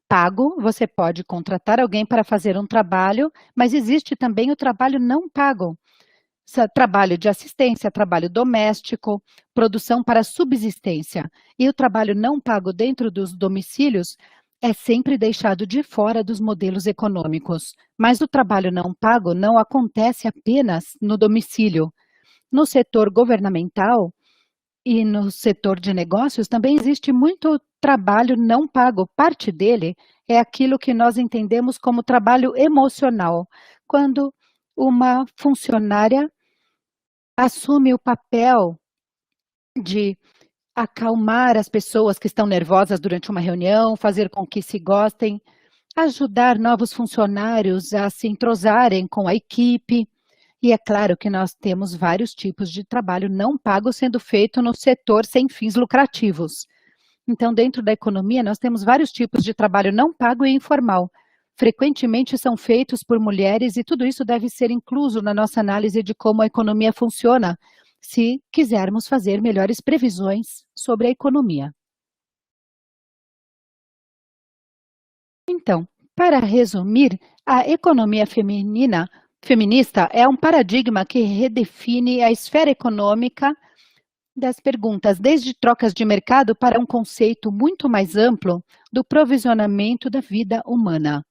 pago, você pode contratar alguém para fazer um trabalho, mas existe também o trabalho não pago. Trabalho de assistência, trabalho doméstico, produção para subsistência. E o trabalho não pago dentro dos domicílios é sempre deixado de fora dos modelos econômicos. Mas o trabalho não pago não acontece apenas no domicílio. No setor governamental e no setor de negócios também existe muito trabalho não pago. Parte dele é aquilo que nós entendemos como trabalho emocional, quando uma funcionária assume o papel de acalmar as pessoas que estão nervosas durante uma reunião, fazer com que se gostem, ajudar novos funcionários a se entrosarem com a equipe. E é claro que nós temos vários tipos de trabalho não pago sendo feito no setor sem fins lucrativos. Então, dentro da economia, nós temos vários tipos de trabalho não pago e informal. Frequentemente são feitos por mulheres e tudo isso deve ser incluso na nossa análise de como a economia funciona, se quisermos fazer melhores previsões sobre a economia. Então, para resumir, a economia feminista é um paradigma que redefine a esfera econômica das perguntas, desde trocas de mercado para um conceito muito mais amplo do provisionamento da vida humana.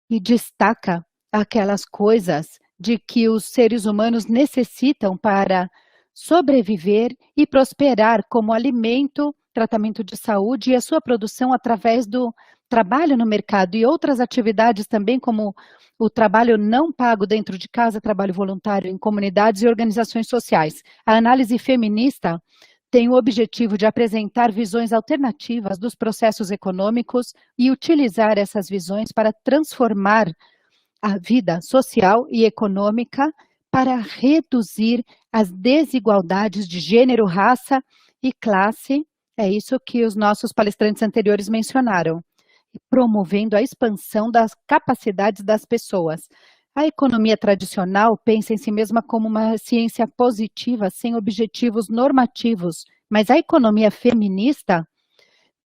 E destaca aquelas coisas de que os seres humanos necessitam para sobreviver e prosperar, como alimento, tratamento de saúde e a sua produção através do trabalho no mercado e outras atividades também, como o trabalho não pago dentro de casa, trabalho voluntário em comunidades e organizações sociais. A análise feminista tem o objetivo de apresentar visões alternativas dos processos econômicos e utilizar essas visões para transformar a vida social e econômica para reduzir as desigualdades de gênero, raça e classe. É isso que os nossos palestrantes anteriores mencionaram. promovendo a expansão das capacidades das pessoas. A economia tradicional pensa em si mesma como uma ciência positiva, sem objetivos normativos, mas a economia feminista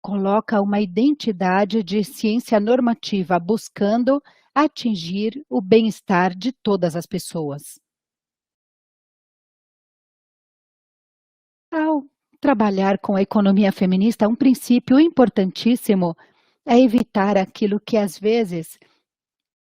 coloca uma identidade de ciência normativa, buscando atingir o bem-estar de todas as pessoas. Ao trabalhar com a economia feminista, um princípio importantíssimo é evitar aquilo que às vezes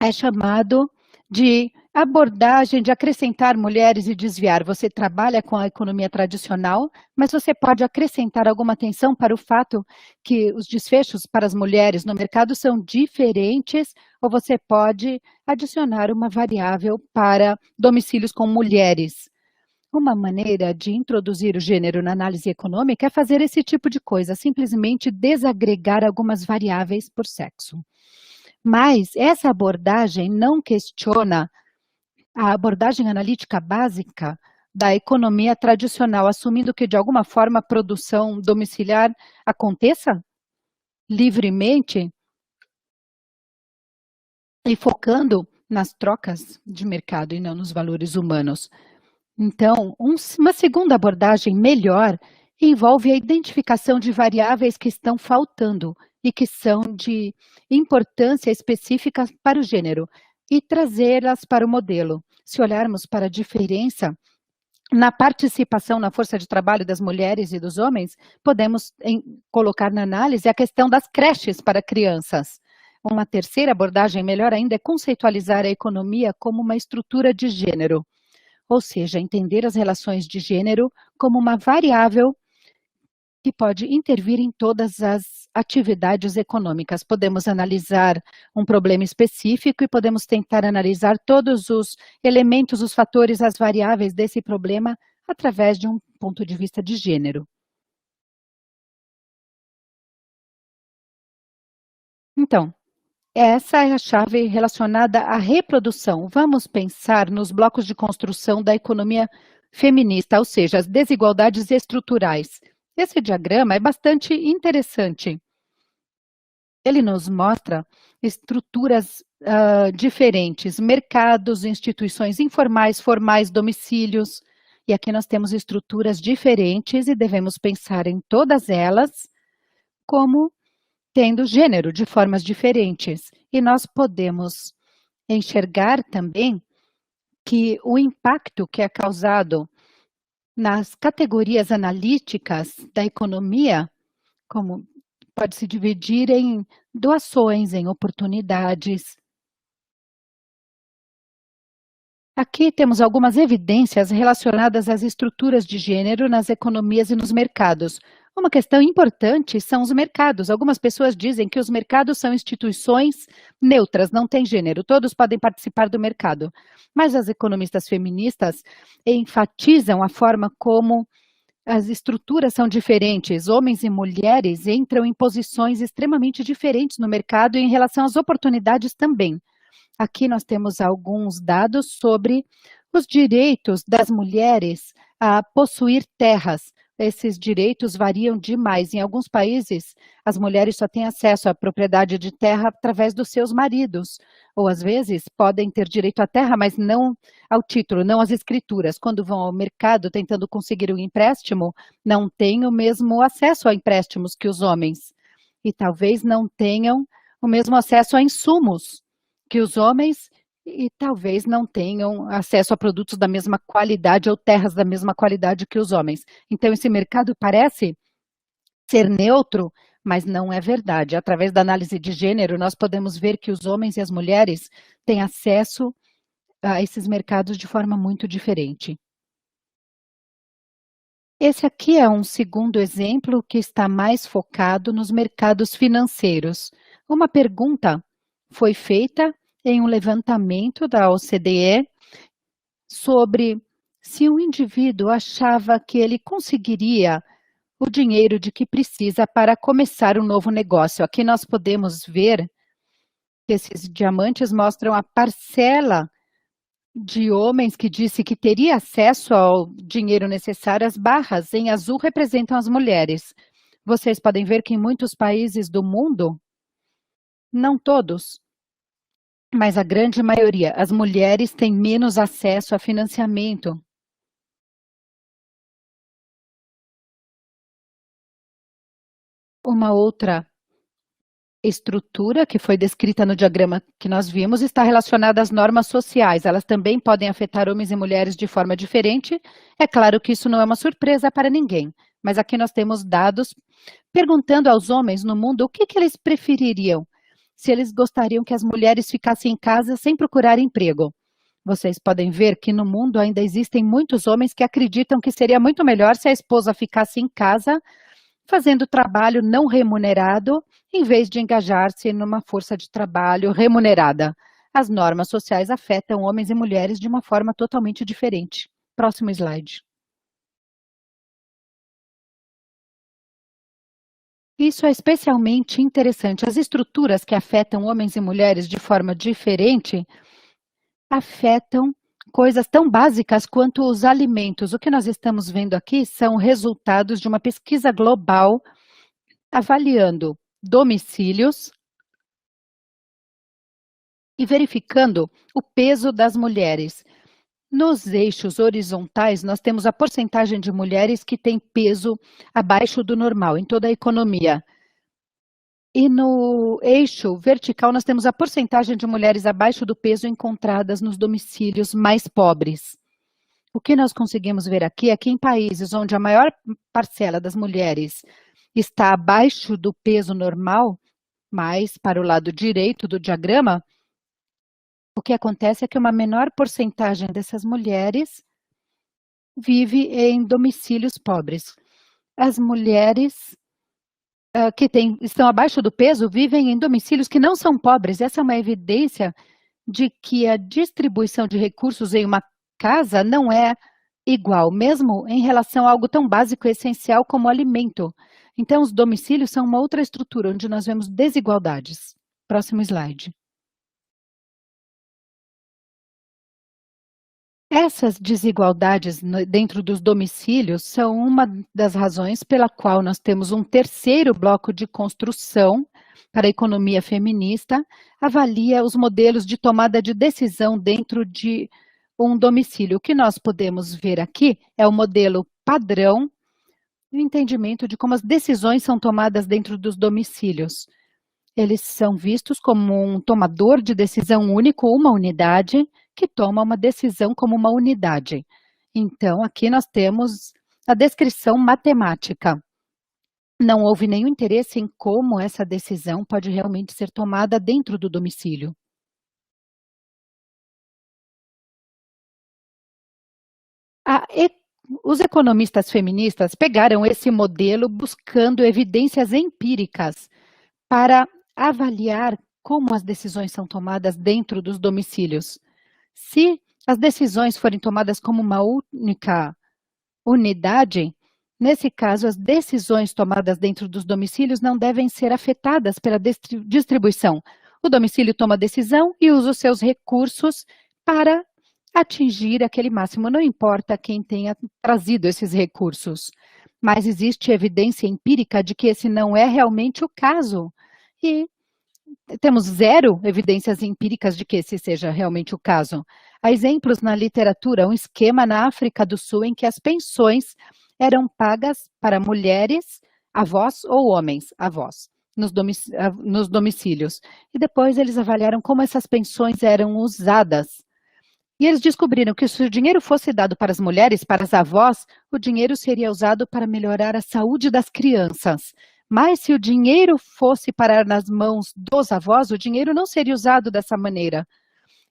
é chamado de abordagem de acrescentar mulheres e desviar. Você trabalha com a economia tradicional, mas você pode acrescentar alguma atenção para o fato que os desfechos para as mulheres no mercado são diferentes, ou você pode adicionar uma variável para domicílios com mulheres. Uma maneira de introduzir o gênero na análise econômica é fazer esse tipo de coisa, simplesmente desagregar algumas variáveis por sexo. Mas essa abordagem não questiona a abordagem analítica básica da economia tradicional, assumindo que, de alguma forma, a produção domiciliar aconteça livremente e focando nas trocas de mercado e não nos valores humanos. Então, uma segunda abordagem melhor envolve a identificação de variáveis que estão faltando e que são de importância específica para o gênero e trazê-las para o modelo. Se olharmos para a diferença na participação na força de trabalho das mulheres e dos homens, podemos colocar na análise a questão das creches para crianças. Uma terceira abordagem melhor ainda é conceitualizar a economia como uma estrutura de gênero, ou seja, entender as relações de gênero como uma variável que pode intervir em todas as atividades econômicas. Podemos analisar um problema específico e podemos tentar analisar todos os elementos, os fatores, as variáveis desse problema através de um ponto de vista de gênero. Então, essa é a chave relacionada à reprodução. Vamos pensar nos blocos de construção da economia feminista, ou seja, as desigualdades estruturais. Esse diagrama é bastante interessante. Ele nos mostra estruturas diferentes, mercados, instituições informais, formais, domicílios. E aqui nós temos estruturas diferentes e devemos pensar em todas elas como tendo gênero de formas diferentes. E nós podemos enxergar também que o impacto que é causado nas categorias analíticas da economia, como pode se dividir em doações, em oportunidades. Aqui temos algumas evidências relacionadas às estruturas de gênero nas economias e nos mercados. Uma questão importante são os mercados. Algumas pessoas dizem que os mercados são instituições neutras, não tem gênero, todos podem participar do mercado. Mas as economistas feministas enfatizam a forma como as estruturas são diferentes. Homens e mulheres entram em posições extremamente diferentes no mercado e em relação às oportunidades também. Aqui nós temos alguns dados sobre os direitos das mulheres a possuir terras. Esses direitos variam demais. Em alguns países, as mulheres só têm acesso à propriedade de terra através dos seus maridos. Ou, às vezes, podem ter direito à terra, mas não ao título, não às escrituras. Quando vão ao mercado tentando conseguir um empréstimo, não têm o mesmo acesso a empréstimos que os homens. E talvez não tenham o mesmo acesso a insumos que os homens e talvez não tenham acesso a produtos da mesma qualidade ou terras da mesma qualidade que os homens. Então, esse mercado parece ser neutro, mas não é verdade. Através da análise de gênero, nós podemos ver que os homens e as mulheres têm acesso a esses mercados de forma muito diferente. Esse aqui é um segundo exemplo que está mais focado nos mercados financeiros. Uma pergunta foi feita em um levantamento da OCDE sobre se um indivíduo achava que ele conseguiria o dinheiro de que precisa para começar um novo negócio. Aqui nós podemos ver que esses diamantes mostram a parcela de homens que disse que teria acesso ao dinheiro necessário. As barras em azul representam as mulheres. Vocês podem ver que em muitos países do mundo, não todos, mas a grande maioria, as mulheres têm menos acesso a financiamento. Uma outra estrutura que foi descrita no diagrama que nós vimos está relacionada às normas sociais. Elas também podem afetar homens e mulheres de forma diferente. É claro que isso não é uma surpresa para ninguém, mas aqui nós temos dados perguntando aos homens no mundo o que eles prefeririam, se eles gostariam que as mulheres ficassem em casa sem procurar emprego. Vocês podem ver que no mundo ainda existem muitos homens que acreditam que seria muito melhor se a esposa ficasse em casa fazendo trabalho não remunerado, em vez de engajar-se numa força de trabalho remunerada. As normas sociais afetam homens e mulheres de uma forma totalmente diferente. Próximo slide. Isso é especialmente interessante. As estruturas que afetam homens e mulheres de forma diferente afetam coisas tão básicas quanto os alimentos. O que nós estamos vendo aqui são resultados de uma pesquisa global avaliando domicílios e verificando o peso das mulheres. Nos eixos horizontais, nós temos a porcentagem de mulheres que têm peso abaixo do normal em toda a economia. E no eixo vertical, nós temos a porcentagem de mulheres abaixo do peso encontradas nos domicílios mais pobres. O que nós conseguimos ver aqui é que em países onde a maior parcela das mulheres está abaixo do peso normal, mais para o lado direito do diagrama, o que acontece é que uma menor porcentagem dessas mulheres vive em domicílios pobres. As mulheres que estão abaixo do peso vivem em domicílios que não são pobres. Essa é uma evidência de que a distribuição de recursos em uma casa não é igual, mesmo em relação a algo tão básico e essencial como o alimento. Então, os domicílios são uma outra estrutura onde nós vemos desigualdades. Próximo slide. Essas desigualdades dentro dos domicílios são uma das razões pela qual nós temos um terceiro bloco de construção para a economia feminista, avalia os modelos de tomada de decisão dentro de um domicílio. O que nós podemos ver aqui é o modelo padrão, o entendimento de como as decisões são tomadas dentro dos domicílios. Eles são vistos como um tomador de decisão único, uma unidade, que toma uma decisão como uma unidade. Então, aqui nós temos a descrição matemática. Não houve nenhum interesse em como essa decisão pode realmente ser tomada dentro do domicílio. Os economistas feministas pegaram esse modelo buscando evidências empíricas para avaliar como as decisões são tomadas dentro dos domicílios. Se as decisões forem tomadas como uma única unidade, nesse caso, as decisões tomadas dentro dos domicílios não devem ser afetadas pela distribuição. O domicílio toma a decisão e usa os seus recursos para atingir aquele máximo, não importa quem tenha trazido esses recursos. Mas existe evidência empírica de que esse não é realmente o caso. E temos zero evidências empíricas de que esse seja realmente o caso. Há exemplos na literatura, um esquema na África do Sul em que as pensões eram pagas para mulheres, avós ou homens, avós, nos domicílios. E depois eles avaliaram como essas pensões eram usadas. E eles descobriram que se o dinheiro fosse dado para as mulheres, para as avós, o dinheiro seria usado para melhorar a saúde das crianças. Mas se o dinheiro fosse parar nas mãos dos avós, o dinheiro não seria usado dessa maneira.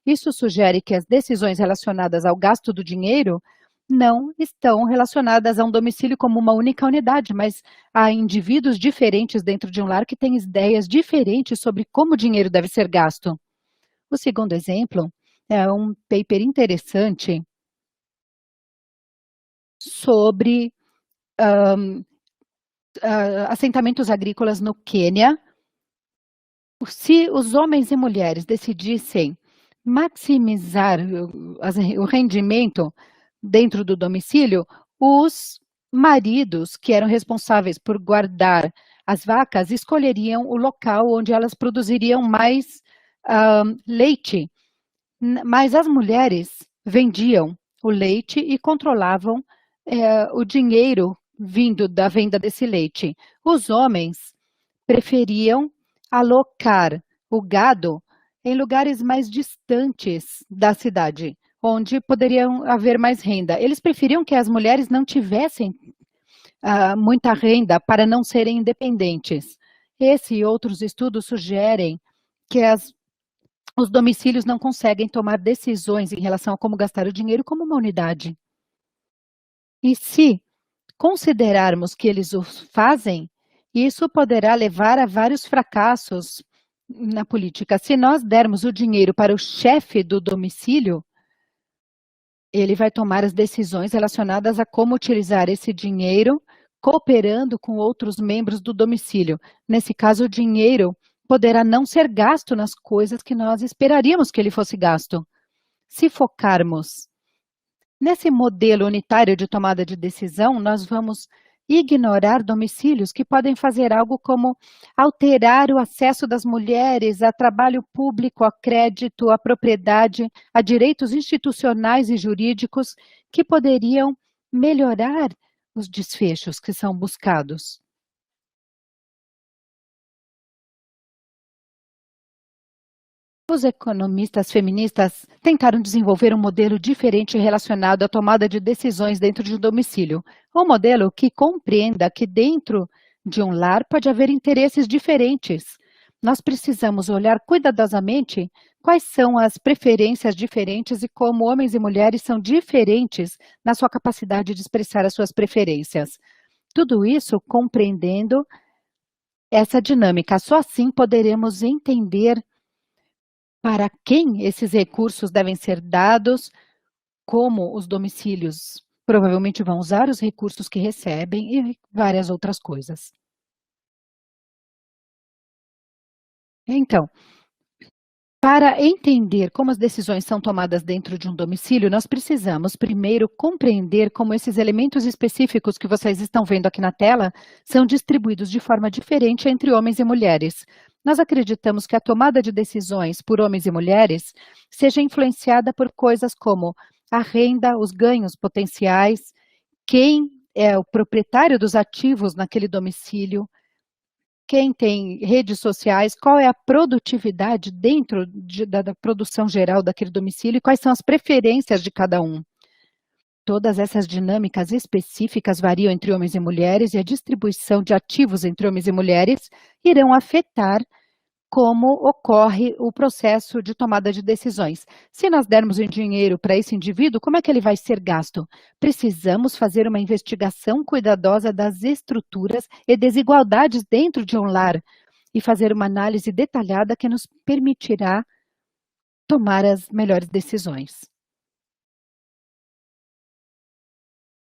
Isso sugere que as decisões relacionadas ao gasto do dinheiro não estão relacionadas a um domicílio como uma única unidade, mas a indivíduos diferentes dentro de um lar que têm ideias diferentes sobre como o dinheiro deve ser gasto. O segundo exemplo é um paper interessante sobre assentamentos agrícolas no Quênia. Se os homens e mulheres decidissem maximizar o rendimento dentro do domicílio, os maridos que eram responsáveis por guardar As vacas escolheriam o local onde elas produziriam mais leite, mas as mulheres vendiam o leite e controlavam o dinheiro vindo da venda desse leite. Os homens preferiam alocar o gado em lugares mais distantes da cidade, onde poderiam haver mais renda. Eles preferiam que as mulheres não tivessem muita renda para não serem independentes. Esse e outros estudos sugerem que os domicílios não conseguem tomar decisões em relação a como gastar o dinheiro como uma unidade. E se considerarmos que eles o fazem, isso poderá levar a vários fracassos na política. Se nós dermos o dinheiro para o chefe do domicílio, ele vai tomar as decisões relacionadas a como utilizar esse dinheiro, cooperando com outros membros do domicílio. Nesse caso, o dinheiro poderá não ser gasto nas coisas que nós esperaríamos que ele fosse gasto. Se focarmos nesse modelo unitário de tomada de decisão, nós vamos ignorar domicílios que podem fazer algo como alterar o acesso das mulheres a trabalho público, a crédito, a propriedade, a direitos institucionais e jurídicos que poderiam melhorar os desfechos que são buscados. Os economistas feministas tentaram desenvolver um modelo diferente relacionado à tomada de decisões dentro de um domicílio. Um modelo que compreenda que dentro de um lar pode haver interesses diferentes. Nós precisamos olhar cuidadosamente quais são as preferências diferentes e como homens e mulheres são diferentes na sua capacidade de expressar as suas preferências. Tudo isso compreendendo essa dinâmica. Só assim poderemos entender para quem esses recursos devem ser dados, como os domicílios provavelmente vão usar os recursos que recebem e várias outras coisas. Então, para entender como as decisões são tomadas dentro de um domicílio, nós precisamos primeiro compreender como esses elementos específicos que vocês estão vendo aqui na tela são distribuídos de forma diferente entre homens e mulheres. Nós acreditamos que a tomada de decisões por homens e mulheres seja influenciada por coisas como a renda, os ganhos potenciais, quem é o proprietário dos ativos naquele domicílio, quem tem redes sociais, qual é a produtividade dentro da produção geral daquele domicílio e quais são as preferências de cada um. Todas essas dinâmicas específicas variam entre homens e mulheres e a distribuição de ativos entre homens e mulheres irão afetar como ocorre o processo de tomada de decisões. Se nós dermos o dinheiro para esse indivíduo, como é que ele vai ser gasto? Precisamos fazer uma investigação cuidadosa das estruturas e desigualdades dentro de um lar e fazer uma análise detalhada que nos permitirá tomar as melhores decisões.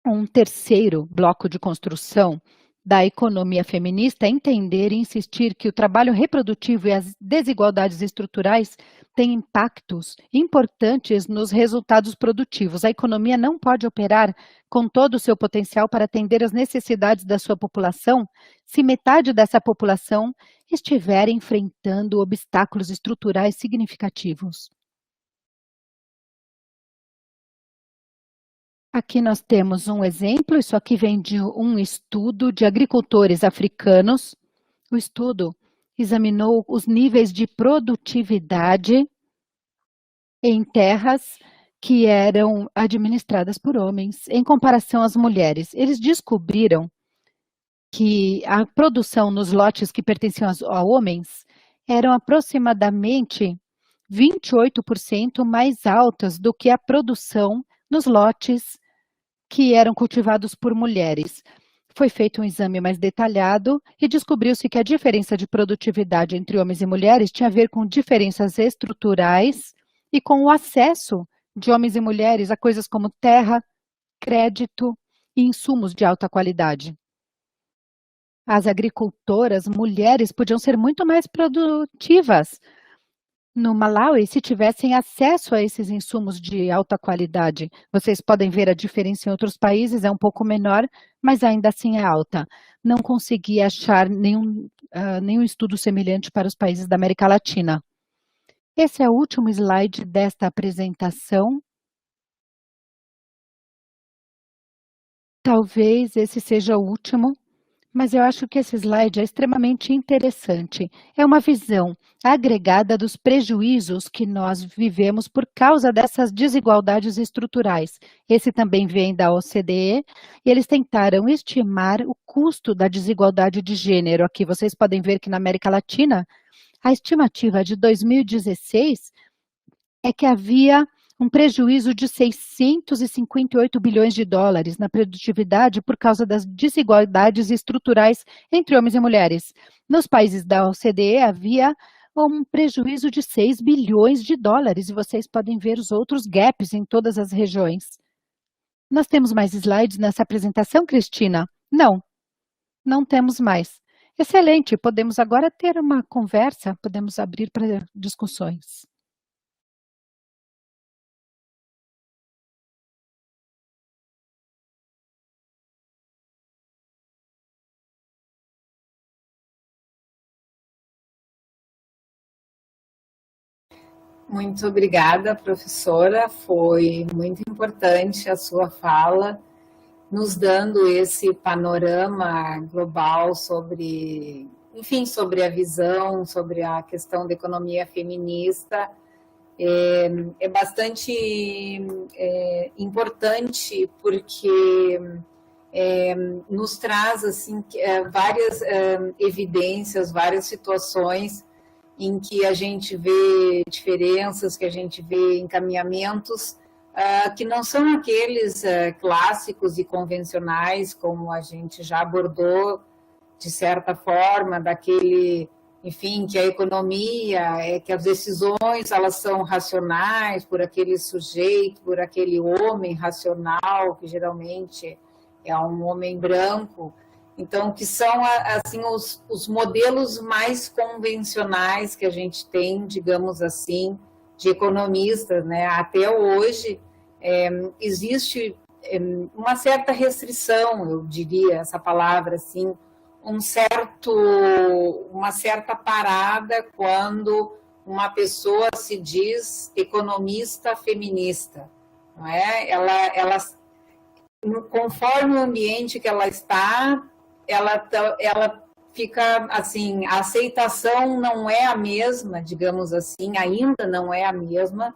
Um terceiro bloco de construção da economia feminista é entender e insistir que o trabalho reprodutivo e as desigualdades estruturais têm impactos importantes nos resultados produtivos. A economia não pode operar com todo o seu potencial para atender às necessidades da sua população se metade dessa população estiver enfrentando obstáculos estruturais significativos. Aqui nós temos um exemplo, isso aqui vem de um estudo de agricultores africanos. O estudo examinou os níveis de produtividade em terras que eram administradas por homens em comparação às mulheres. Eles descobriram que a produção nos lotes que pertenciam a homens eram aproximadamente 28% mais altas do que a produção nos lotes que eram cultivados por mulheres. Foi feito um exame mais detalhado e descobriu-se que a diferença de produtividade entre homens e mulheres tinha a ver com diferenças estruturais e com o acesso de homens e mulheres a coisas como terra, crédito e insumos de alta qualidade. As agricultoras mulheres podiam ser muito mais produtivas no Malawi, se tivessem acesso a esses insumos de alta qualidade. Vocês podem ver a diferença em outros países, é um pouco menor, mas ainda assim é alta. Não consegui achar nenhum estudo semelhante para os países da América Latina. Esse é o último slide desta apresentação. Talvez esse seja o último, mas eu acho que esse slide é extremamente interessante. É uma visão agregada dos prejuízos que nós vivemos por causa dessas desigualdades estruturais. Esse também vem da OCDE, e eles tentaram estimar o custo da desigualdade de gênero. Aqui vocês podem ver que na América Latina, a estimativa de 2016 é que havia um prejuízo de 658 bilhões de dólares na produtividade por causa das desigualdades estruturais entre homens e mulheres. Nos países da OCDE havia um prejuízo de 6 bilhões de dólares, e vocês podem ver os outros gaps em todas as regiões. Nós temos mais slides nessa apresentação, Cristina? Não, não temos mais. Excelente, podemos agora ter uma conversa, podemos abrir para discussões. Muito obrigada, professora. Foi muito importante a sua fala, nos dando esse panorama global sobre, enfim, sobre a visão, sobre a questão da economia feminista. É bastante importante porque nos traz assim várias evidências, várias situações em que a gente vê diferenças, que a gente vê encaminhamentos que não são aqueles clássicos e convencionais, como a gente já abordou, de certa forma, daquele, enfim, que a economia, que as decisões, elas são racionais por aquele sujeito, por aquele homem racional, que geralmente é um homem branco. Então, que são assim os modelos mais convencionais que a gente tem, digamos assim, de economistas, né? Até hoje existe uma certa restrição, eu diria essa palavra assim, uma certa parada quando uma pessoa se diz economista feminista, não é? Ela conforme o ambiente que ela está, ela fica assim, a aceitação não é a mesma, digamos assim, ainda não é a mesma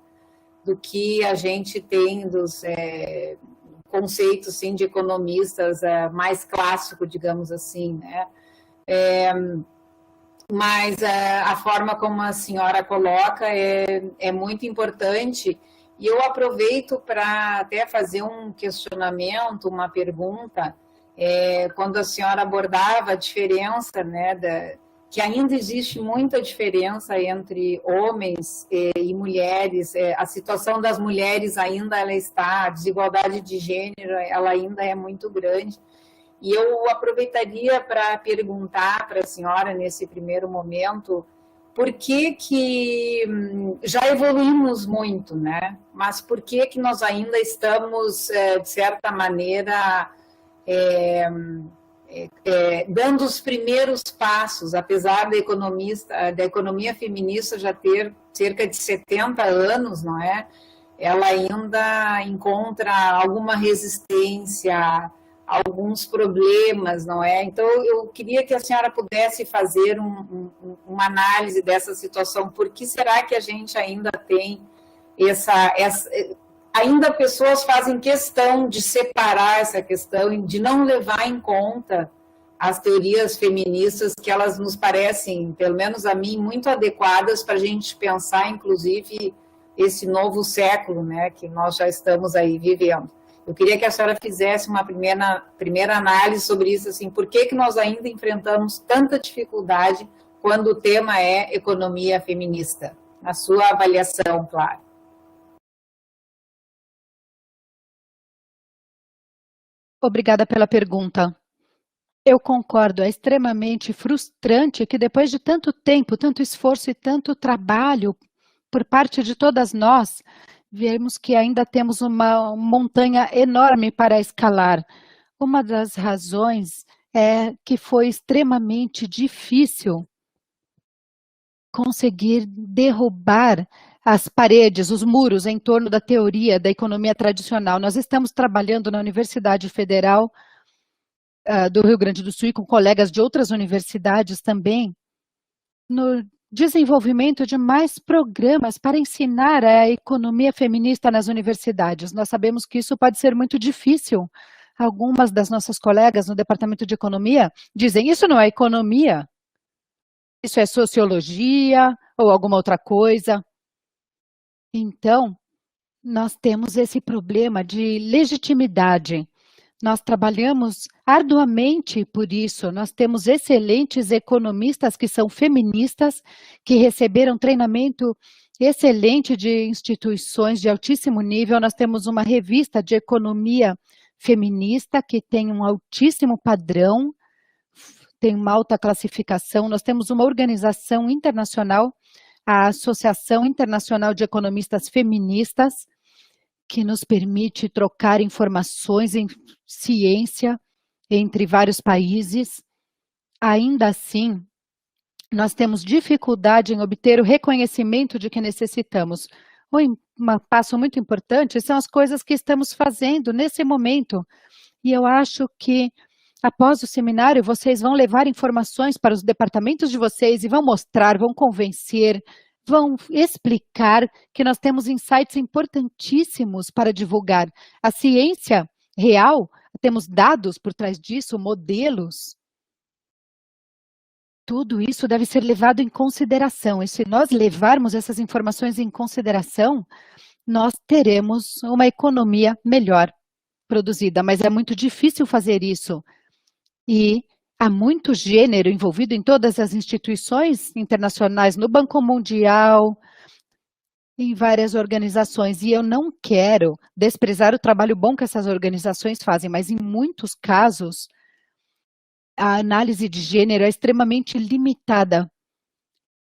do que a gente tem dos conceitos assim, de economistas mais clássico, digamos assim, né? Mas a forma como a senhora coloca é muito importante, e eu aproveito para até fazer um questionamento, uma pergunta. Quando a senhora abordava a diferença, né, que ainda existe muita diferença entre homens e mulheres, a situação das mulheres ainda a desigualdade de gênero, ela ainda é muito grande, e eu aproveitaria para perguntar para a senhora, nesse primeiro momento, por que já evoluímos muito, né, mas por que nós ainda estamos, de certa maneira, dando os primeiros passos, apesar da economia feminista já ter cerca de 70 anos, não é? Ela ainda encontra alguma resistência, alguns problemas, não é? Então, eu queria que a senhora pudesse fazer uma análise dessa situação. Por que será que a gente ainda tem ainda pessoas fazem questão de separar essa questão e de não levar em conta as teorias feministas, que elas nos parecem, pelo menos a mim, muito adequadas para a gente pensar, inclusive, esse novo século, né, que nós já estamos aí vivendo. Eu queria que a senhora fizesse uma primeira análise sobre isso, assim, por que nós ainda enfrentamos tanta dificuldade quando o tema é economia feminista? Na sua avaliação, claro. Obrigada pela pergunta. Eu concordo, é extremamente frustrante que depois de tanto tempo, tanto esforço e tanto trabalho por parte de todas nós, vemos que ainda temos uma montanha enorme para escalar. Uma das razões é que foi extremamente difícil conseguir derrubar as paredes, os muros em torno da teoria da economia tradicional. Nós estamos trabalhando na Universidade Federal do Rio Grande do Sul e com colegas de outras universidades também, no desenvolvimento de mais programas para ensinar a economia feminista nas universidades. Nós sabemos que isso pode ser muito difícil. Algumas das nossas colegas no Departamento de Economia dizem, isso não é economia, isso é sociologia ou alguma outra coisa. Então, nós temos esse problema de legitimidade. Nós trabalhamos arduamente por isso. Nós temos excelentes economistas que são feministas, que receberam treinamento excelente de instituições de altíssimo nível. Nós temos uma revista de economia feminista que tem um altíssimo padrão, tem uma alta classificação. Nós temos uma organização internacional, a Associação Internacional de Economistas Feministas, que nos permite trocar informações em ciência entre vários países. Ainda assim, nós temos dificuldade em obter o reconhecimento de que necessitamos. Um passo muito importante são as coisas que estamos fazendo nesse momento. E eu acho que, após o seminário, vocês vão levar informações para os departamentos de vocês e vão mostrar, vão convencer, vão explicar que nós temos insights importantíssimos para divulgar. A ciência real, temos dados por trás disso, modelos. Tudo isso deve ser levado em consideração. E se nós levarmos essas informações em consideração, nós teremos uma economia melhor produzida. Mas é muito difícil fazer isso. E há muito gênero envolvido em todas as instituições internacionais, no Banco Mundial, em várias organizações. E eu não quero desprezar o trabalho bom que essas organizações fazem, mas em muitos casos, a análise de gênero é extremamente limitada.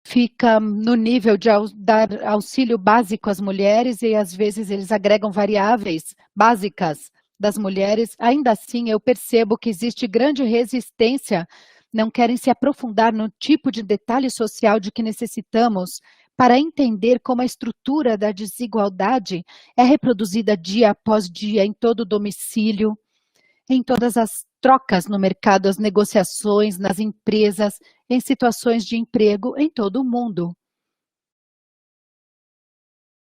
Fica no nível de dar auxílio básico às mulheres e, às vezes, eles agregam variáveis básicas das mulheres. Ainda assim, eu percebo que existe grande resistência, não querem se aprofundar no tipo de detalhe social de que necessitamos para entender como a estrutura da desigualdade é reproduzida dia após dia em todo o domicílio, em todas as trocas no mercado, as negociações, nas empresas, em situações de emprego em todo o mundo.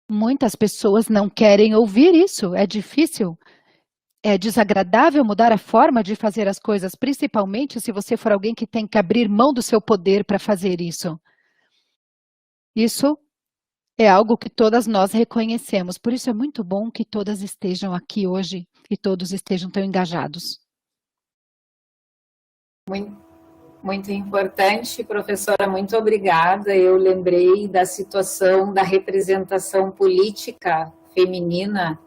Muitas pessoas não querem ouvir isso, é difícil. É desagradável mudar a forma de fazer as coisas, principalmente se você for alguém que tem que abrir mão do seu poder para fazer isso. Isso é algo que todas nós reconhecemos. Por isso é muito bom que todas estejam aqui hoje e todos estejam tão engajados. Muito importante, professora, muito obrigada. Eu lembrei da situação da representação política feminina.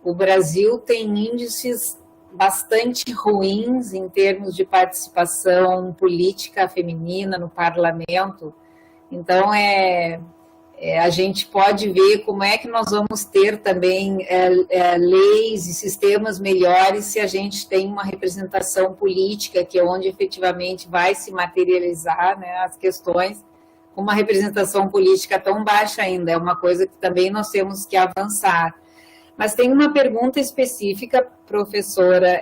O Brasil tem índices bastante ruins em termos de participação política feminina no parlamento. Então, a gente pode ver como é que nós vamos ter também leis e sistemas melhores se a gente tem uma representação política, que é onde efetivamente vai se materializar, né, as questões, com uma representação política tão baixa ainda. É uma coisa que também nós temos que avançar. Mas tem uma pergunta específica, professora,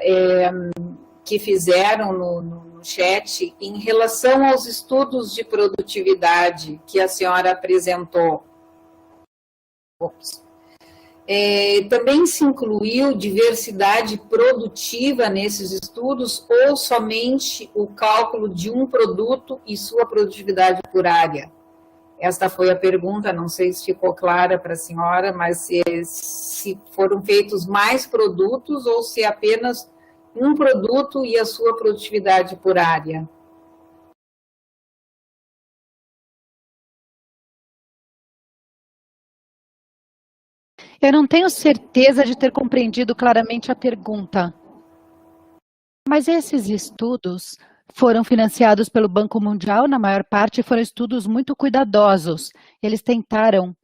que fizeram no chat em relação aos estudos de produtividade que a senhora apresentou. Também se incluiu diversidade produtiva nesses estudos ou somente o cálculo de um produto e sua produtividade por área? Esta foi a pergunta, não sei se ficou clara para a senhora, mas se foram feitos mais produtos ou se apenas um produto e a sua produtividade por área. Eu não tenho certeza de ter compreendido claramente a pergunta, mas esses estudos foram financiados pelo Banco Mundial, na maior parte, foram estudos muito cuidadosos. Eles tentaram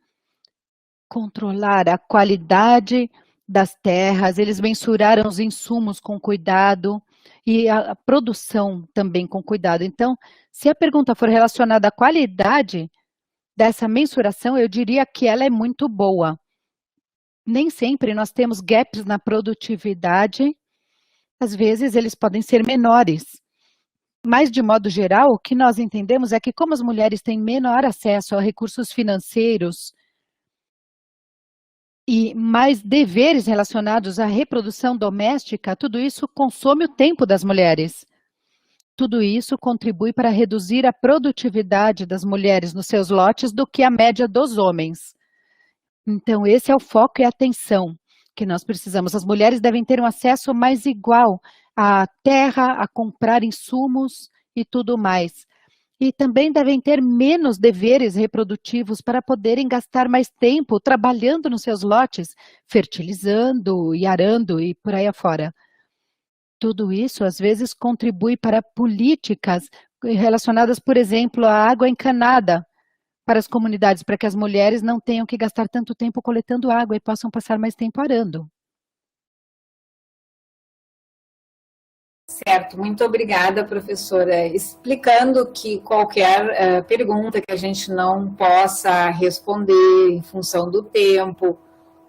controlar a qualidade das terras, eles mensuraram os insumos com cuidado e a produção também com cuidado. Então, se a pergunta for relacionada à qualidade dessa mensuração, eu diria que ela é muito boa. Nem sempre nós temos gaps na produtividade, às vezes eles podem ser menores. Mas, de modo geral, o que nós entendemos é que como as mulheres têm menor acesso a recursos financeiros e mais deveres relacionados à reprodução doméstica, tudo isso consome o tempo das mulheres. Tudo isso contribui para reduzir a produtividade das mulheres nos seus lotes do que a média dos homens. Então, esse é o foco e a atenção que nós precisamos. As mulheres devem ter um acesso mais igual à terra, a comprar insumos e tudo mais. E também devem ter menos deveres reprodutivos para poderem gastar mais tempo trabalhando nos seus lotes, fertilizando e arando e por aí afora. Tudo isso, às vezes, contribui para políticas relacionadas, por exemplo, à água encanada para as comunidades, para que as mulheres não tenham que gastar tanto tempo coletando água e possam passar mais tempo arando. Certo, muito obrigada, professora. Explicando que qualquer pergunta que a gente não possa responder em função do tempo,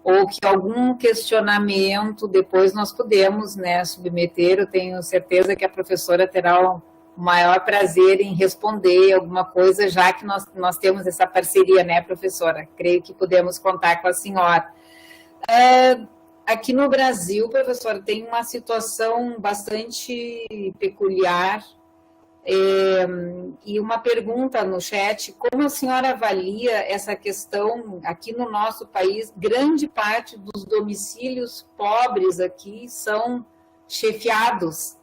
ou que algum questionamento depois nós podemos, né, submeter, eu tenho certeza que a professora terá o maior prazer em responder alguma coisa, já que nós temos essa parceria, né, professora? Creio que podemos contar com a senhora. Aqui no Brasil, professora, tem uma situação bastante peculiar, e uma pergunta no chat: como a senhora avalia essa questão aqui no nosso país? Grande parte dos domicílios pobres aqui são chefiados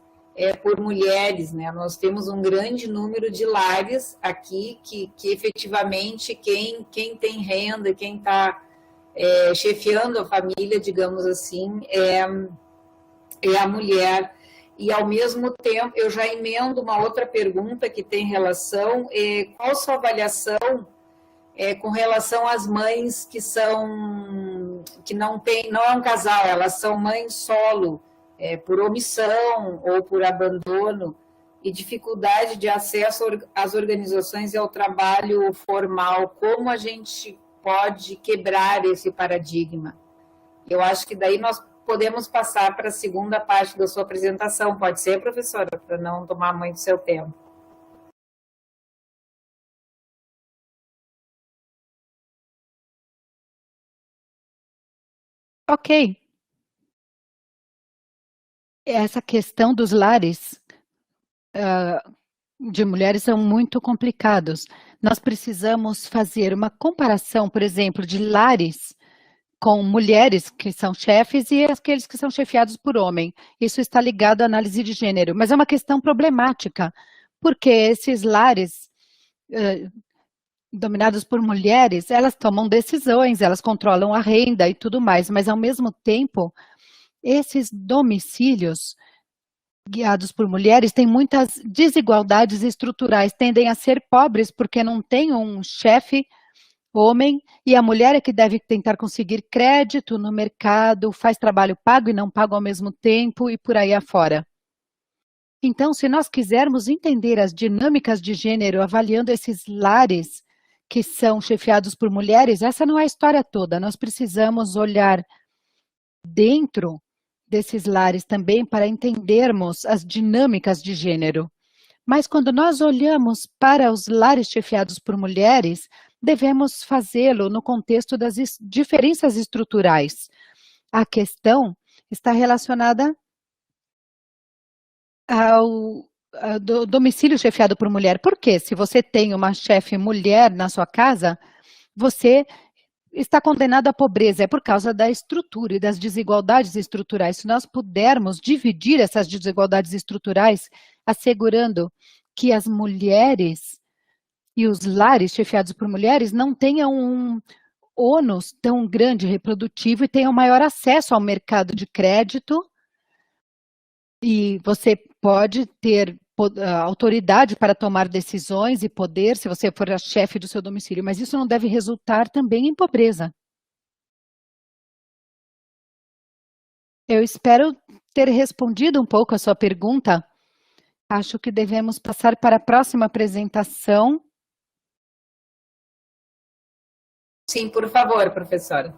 por mulheres, né? Nós temos um grande número de lares aqui que efetivamente quem tem renda, quem está chefiando a família, digamos assim, é a mulher. E, ao mesmo tempo, eu já emendo uma outra pergunta que tem relação: qual a sua avaliação com relação às mães que não é um casal, elas são mães solo, por omissão ou por abandono, e dificuldade de acesso às organizações e ao trabalho formal? Como a gente pode quebrar esse paradigma? Eu acho que daí nós podemos passar para a segunda parte da sua apresentação. Pode ser, professora? Para não tomar muito seu tempo. Ok. Essa questão dos lares de mulheres são muito complicados. Nós precisamos fazer uma comparação, por exemplo, de lares com mulheres que são chefes e aqueles que são chefiados por homem. Isso está ligado à análise de gênero, mas é uma questão problemática, porque esses lares dominados por mulheres, elas tomam decisões, elas controlam a renda e tudo mais, mas ao mesmo tempo, esses domicílios guiados por mulheres têm muitas desigualdades estruturais, tendem a ser pobres porque não tem um chefe homem, e a mulher é que deve tentar conseguir crédito no mercado, faz trabalho pago e não pago ao mesmo tempo, e por aí afora. Então, se nós quisermos entender as dinâmicas de gênero, avaliando esses lares que são chefiados por mulheres, essa não é a história toda. Nós precisamos olhar dentro desses lares também para entendermos as dinâmicas de gênero. Mas quando nós olhamos para os lares chefiados por mulheres, devemos fazê-lo no contexto das diferenças estruturais. A questão está relacionada ao domicílio chefiado por mulher. Por quê? Se você tem uma chefe mulher na sua casa, você está condenado à pobreza. É por causa da estrutura e das desigualdades estruturais. Se nós pudermos dividir essas desigualdades estruturais, assegurando que as mulheres e os lares chefiados por mulheres não tenham um ônus tão grande reprodutivo e tenham maior acesso ao mercado de crédito, e você pode ter autoridade para tomar decisões e poder se você for a chefe do seu domicílio, mas isso não deve resultar também em pobreza. Eu espero ter respondido um pouco a sua pergunta. Acho que devemos passar para a próxima apresentação. Sim, por favor, professora.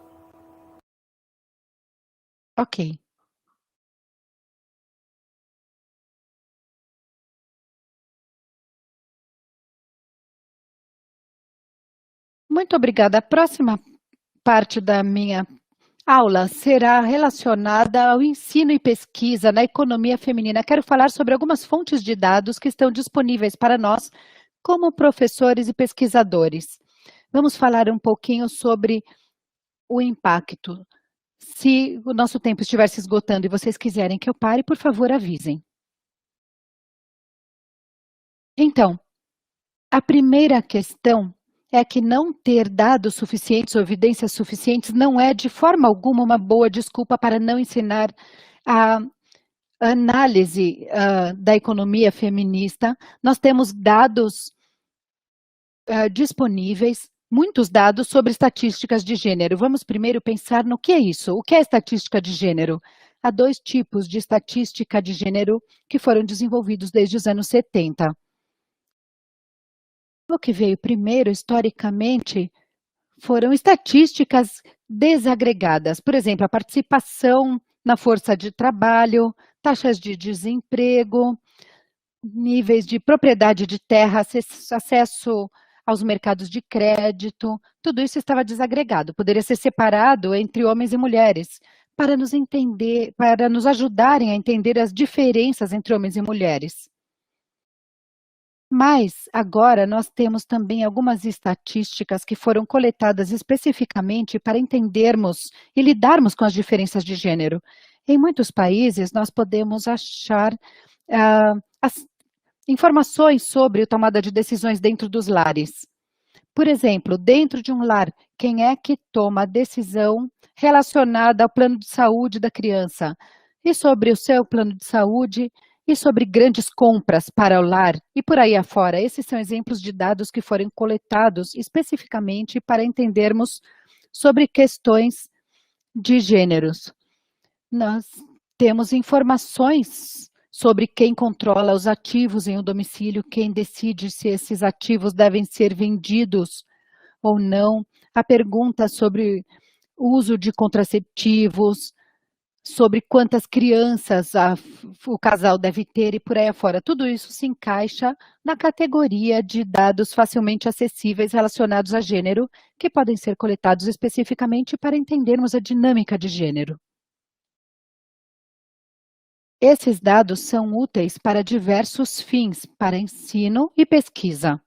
Ok. Muito obrigada. A próxima parte da minha aula será relacionada ao ensino e pesquisa na economia feminina. Quero falar sobre algumas fontes de dados que estão disponíveis para nós como professores e pesquisadores. Vamos falar um pouquinho sobre o impacto. Se o nosso tempo estiver se esgotando e vocês quiserem que eu pare, por favor, avisem. Então, a primeira questão é que não ter dados suficientes ou evidências suficientes não é de forma alguma uma boa desculpa para não ensinar a análise da economia feminista. Nós temos dados disponíveis, muitos dados sobre estatísticas de gênero. Vamos primeiro pensar no que é isso. O que é estatística de gênero? Há dois tipos de estatística de gênero que foram desenvolvidos desde os anos 70. O que veio primeiro, historicamente, foram estatísticas desagregadas. Por exemplo, a participação na força de trabalho, taxas de desemprego, níveis de propriedade de terra, acesso aos mercados de crédito, tudo isso estava desagregado, poderia ser separado entre homens e mulheres, para nos entender, para nos ajudarem a entender as diferenças entre homens e mulheres. Mas agora nós temos também algumas estatísticas que foram coletadas especificamente para entendermos e lidarmos com as diferenças de gênero. Em muitos países nós podemos achar as informações sobre a tomada de decisões dentro dos lares. Por exemplo, dentro de um lar, quem é que toma a decisão relacionada ao plano de saúde da criança? E sobre o seu plano de saúde? E sobre grandes compras para o lar e por aí afora. Esses são exemplos de dados que foram coletados especificamente para entendermos sobre questões de gêneros. Nós temos informações sobre quem controla os ativos em um domicílio, quem decide se esses ativos devem ser vendidos ou não. A pergunta sobre o uso de contraceptivos, sobre quantas crianças o casal deve ter e por aí afora. Tudo isso se encaixa na categoria de dados facilmente acessíveis relacionados a gênero, que podem ser coletados especificamente para entendermos a dinâmica de gênero. Esses dados são úteis para diversos fins, para ensino e pesquisa.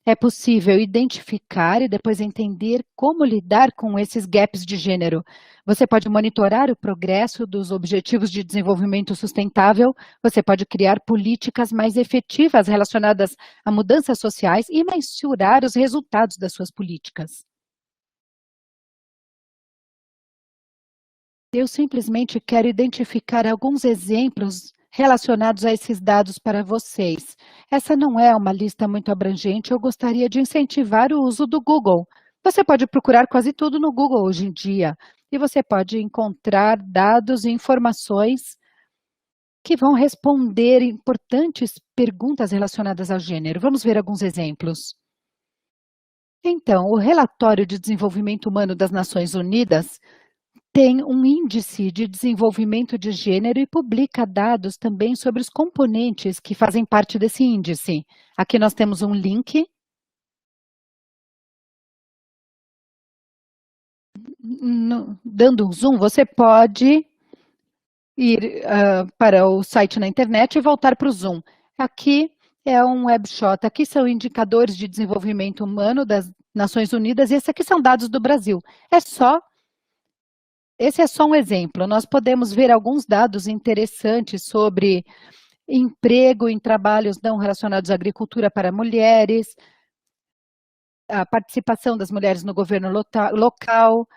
É possível identificar e depois entender como lidar com esses gaps de gênero. Você pode monitorar o progresso dos Objetivos de Desenvolvimento Sustentável, você pode criar políticas mais efetivas relacionadas a mudanças sociais e mensurar os resultados das suas políticas. Eu simplesmente quero identificar alguns exemplos relacionados a esses dados para vocês. Essa não é uma lista muito abrangente, eu gostaria de incentivar o uso do Google. Você pode procurar quase tudo no Google hoje em dia, e você pode encontrar dados e informações que vão responder importantes perguntas relacionadas ao gênero. Vamos ver alguns exemplos. Então, o Relatório de Desenvolvimento Humano das Nações Unidas tem um índice de desenvolvimento de gênero e publica dados também sobre os componentes que fazem parte desse índice. Aqui nós temos um link. Dando um zoom, você pode ir para o site na internet e voltar para o zoom. Aqui é um webshot, aqui são indicadores de desenvolvimento humano das Nações Unidas e esses aqui são dados do Brasil. Esse é só um exemplo. Nós podemos ver alguns dados interessantes sobre emprego em trabalhos não relacionados à agricultura para mulheres, a participação das mulheres no governo local,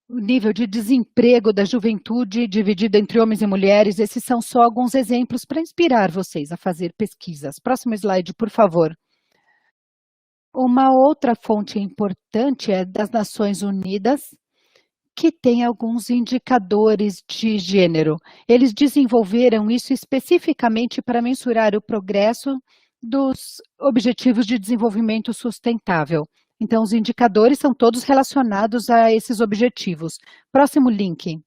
o nível de desemprego da juventude dividido entre homens e mulheres. Esses são só alguns exemplos para inspirar vocês a fazer pesquisas. Próximo slide, por favor. Uma outra fonte importante é das Nações Unidas, que tem alguns indicadores de gênero. Eles desenvolveram isso especificamente para mensurar o progresso dos Objetivos de Desenvolvimento Sustentável. Então, os indicadores são todos relacionados a esses objetivos. Próximo link.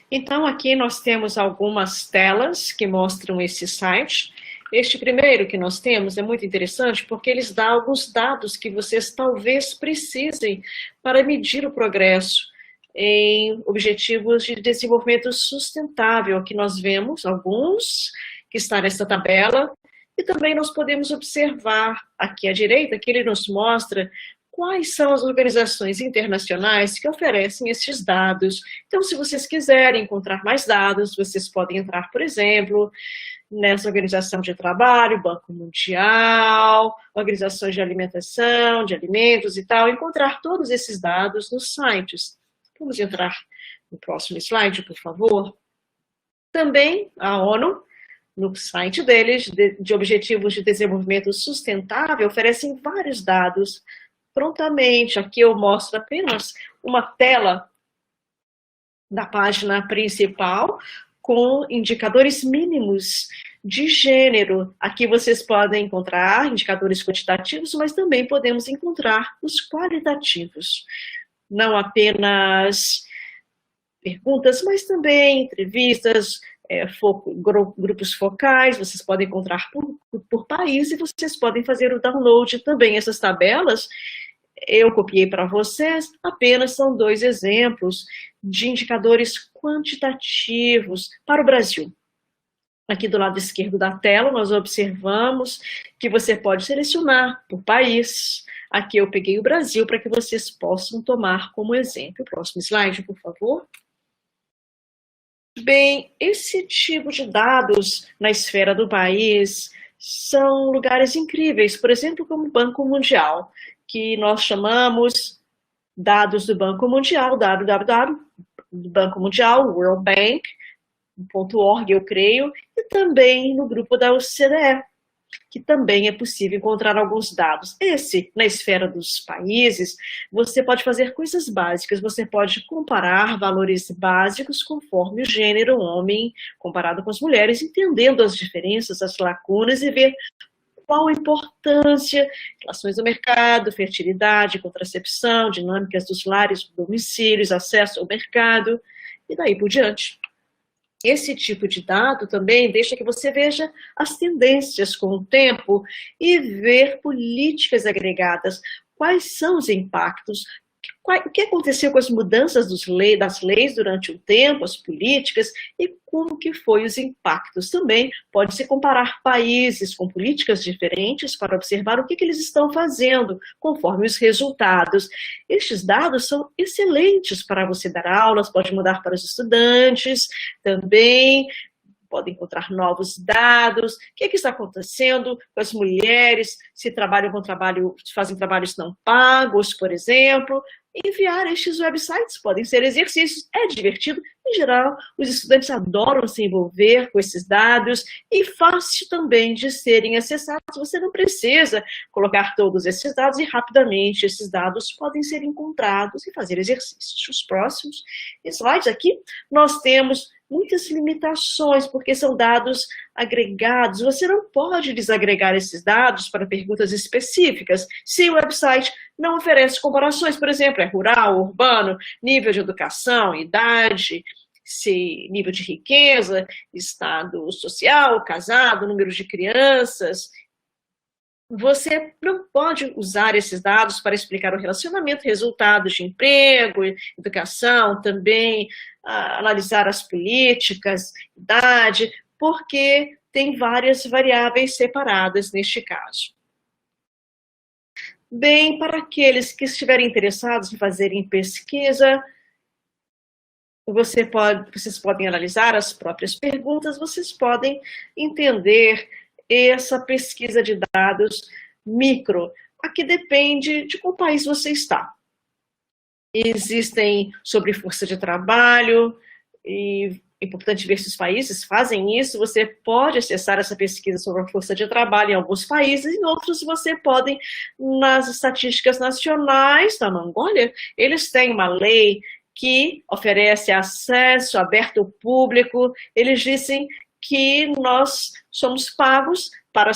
Então, aqui nós temos algumas telas que mostram esse site. Este primeiro que nós temos é muito interessante porque eles dão alguns dados que vocês talvez precisem para medir o progresso em objetivos de desenvolvimento sustentável. Aqui nós vemos alguns que estão nessa tabela e também nós podemos observar aqui à direita que ele nos mostra quais são as organizações internacionais que oferecem esses dados. Então, se vocês quiserem encontrar mais dados, vocês podem entrar, por exemplo, nessa Organização de Trabalho, Banco Mundial, Organizações de Alimentação, de Alimentos e tal, encontrar todos esses dados nos sites. Vamos entrar no próximo slide, por favor. Também a ONU, no site deles, de Objetivos de Desenvolvimento Sustentável, oferecem vários dados prontamente. Aqui eu mostro apenas uma tela da página principal com indicadores mínimos de gênero. Aqui vocês podem encontrar indicadores quantitativos, mas também podemos encontrar os qualitativos. Não apenas perguntas, mas também entrevistas, grupos focais, vocês podem encontrar por país e vocês podem fazer o download também. Essas tabelas eu copiei para vocês, apenas são 2 exemplos de indicadores quantitativos para o Brasil. Aqui do lado esquerdo da tela, nós observamos que você pode selecionar por país. Aqui eu peguei o Brasil para que vocês possam tomar como exemplo. Próximo slide, por favor. Bem, esse tipo de dados na esfera do país são lugares incríveis, por exemplo, como o Banco Mundial, que nós chamamos dados do Banco Mundial, www do Banco Mundial, worldbank.org, eu creio, e também no grupo da OCDE, que também é possível encontrar alguns dados. Na esfera dos países, você pode fazer coisas básicas, você pode comparar valores básicos conforme o gênero, homem comparado com as mulheres, entendendo as diferenças, as lacunas e ver qual a importância, relações do mercado, fertilidade, contracepção, dinâmicas dos lares, domicílios, acesso ao mercado, e daí por diante. Esse tipo de dado também deixa que você veja as tendências com o tempo e ver políticas agregadas. Quais são os impactos? O que aconteceu com as mudanças das leis durante o tempo, as políticas, e como que foi os impactos. Também pode-se comparar países com políticas diferentes para observar o que eles estão fazendo, conforme os resultados. Estes dados são excelentes para você dar aulas, pode mudar para os estudantes, também pode encontrar novos dados, o que está acontecendo com as mulheres, se trabalham fazem trabalhos não pagos, por exemplo. Enviar estes websites, podem ser exercícios, é divertido, em geral, os estudantes adoram se envolver com esses dados e fácil também de serem acessados, você não precisa colocar todos esses dados e rapidamente esses dados podem ser encontrados e fazer exercícios. Os próximos slides aqui, nós temos muitas limitações, porque são dados agregados. Você não pode desagregar esses dados para perguntas específicas se o website não oferece comparações, por exemplo, é rural, urbano, nível de educação, idade, nível de riqueza, estado social, casado, número de crianças. Você não pode usar esses dados para explicar o relacionamento, resultados de emprego, educação, também analisar as políticas, idade, porque tem várias variáveis separadas neste caso. Bem, para aqueles que estiverem interessados em fazerem pesquisa, vocês podem analisar as próprias perguntas, vocês podem entender essa pesquisa de dados micro. Aqui depende de qual país você está. Existem sobre força de trabalho, e É importante ver se os países fazem isso. Você pode acessar essa pesquisa sobre a força de trabalho em alguns países, em outros você pode, nas estatísticas nacionais da Mongólia, eles têm uma lei que oferece acesso aberto ao público. Eles dizem que nós somos pagos para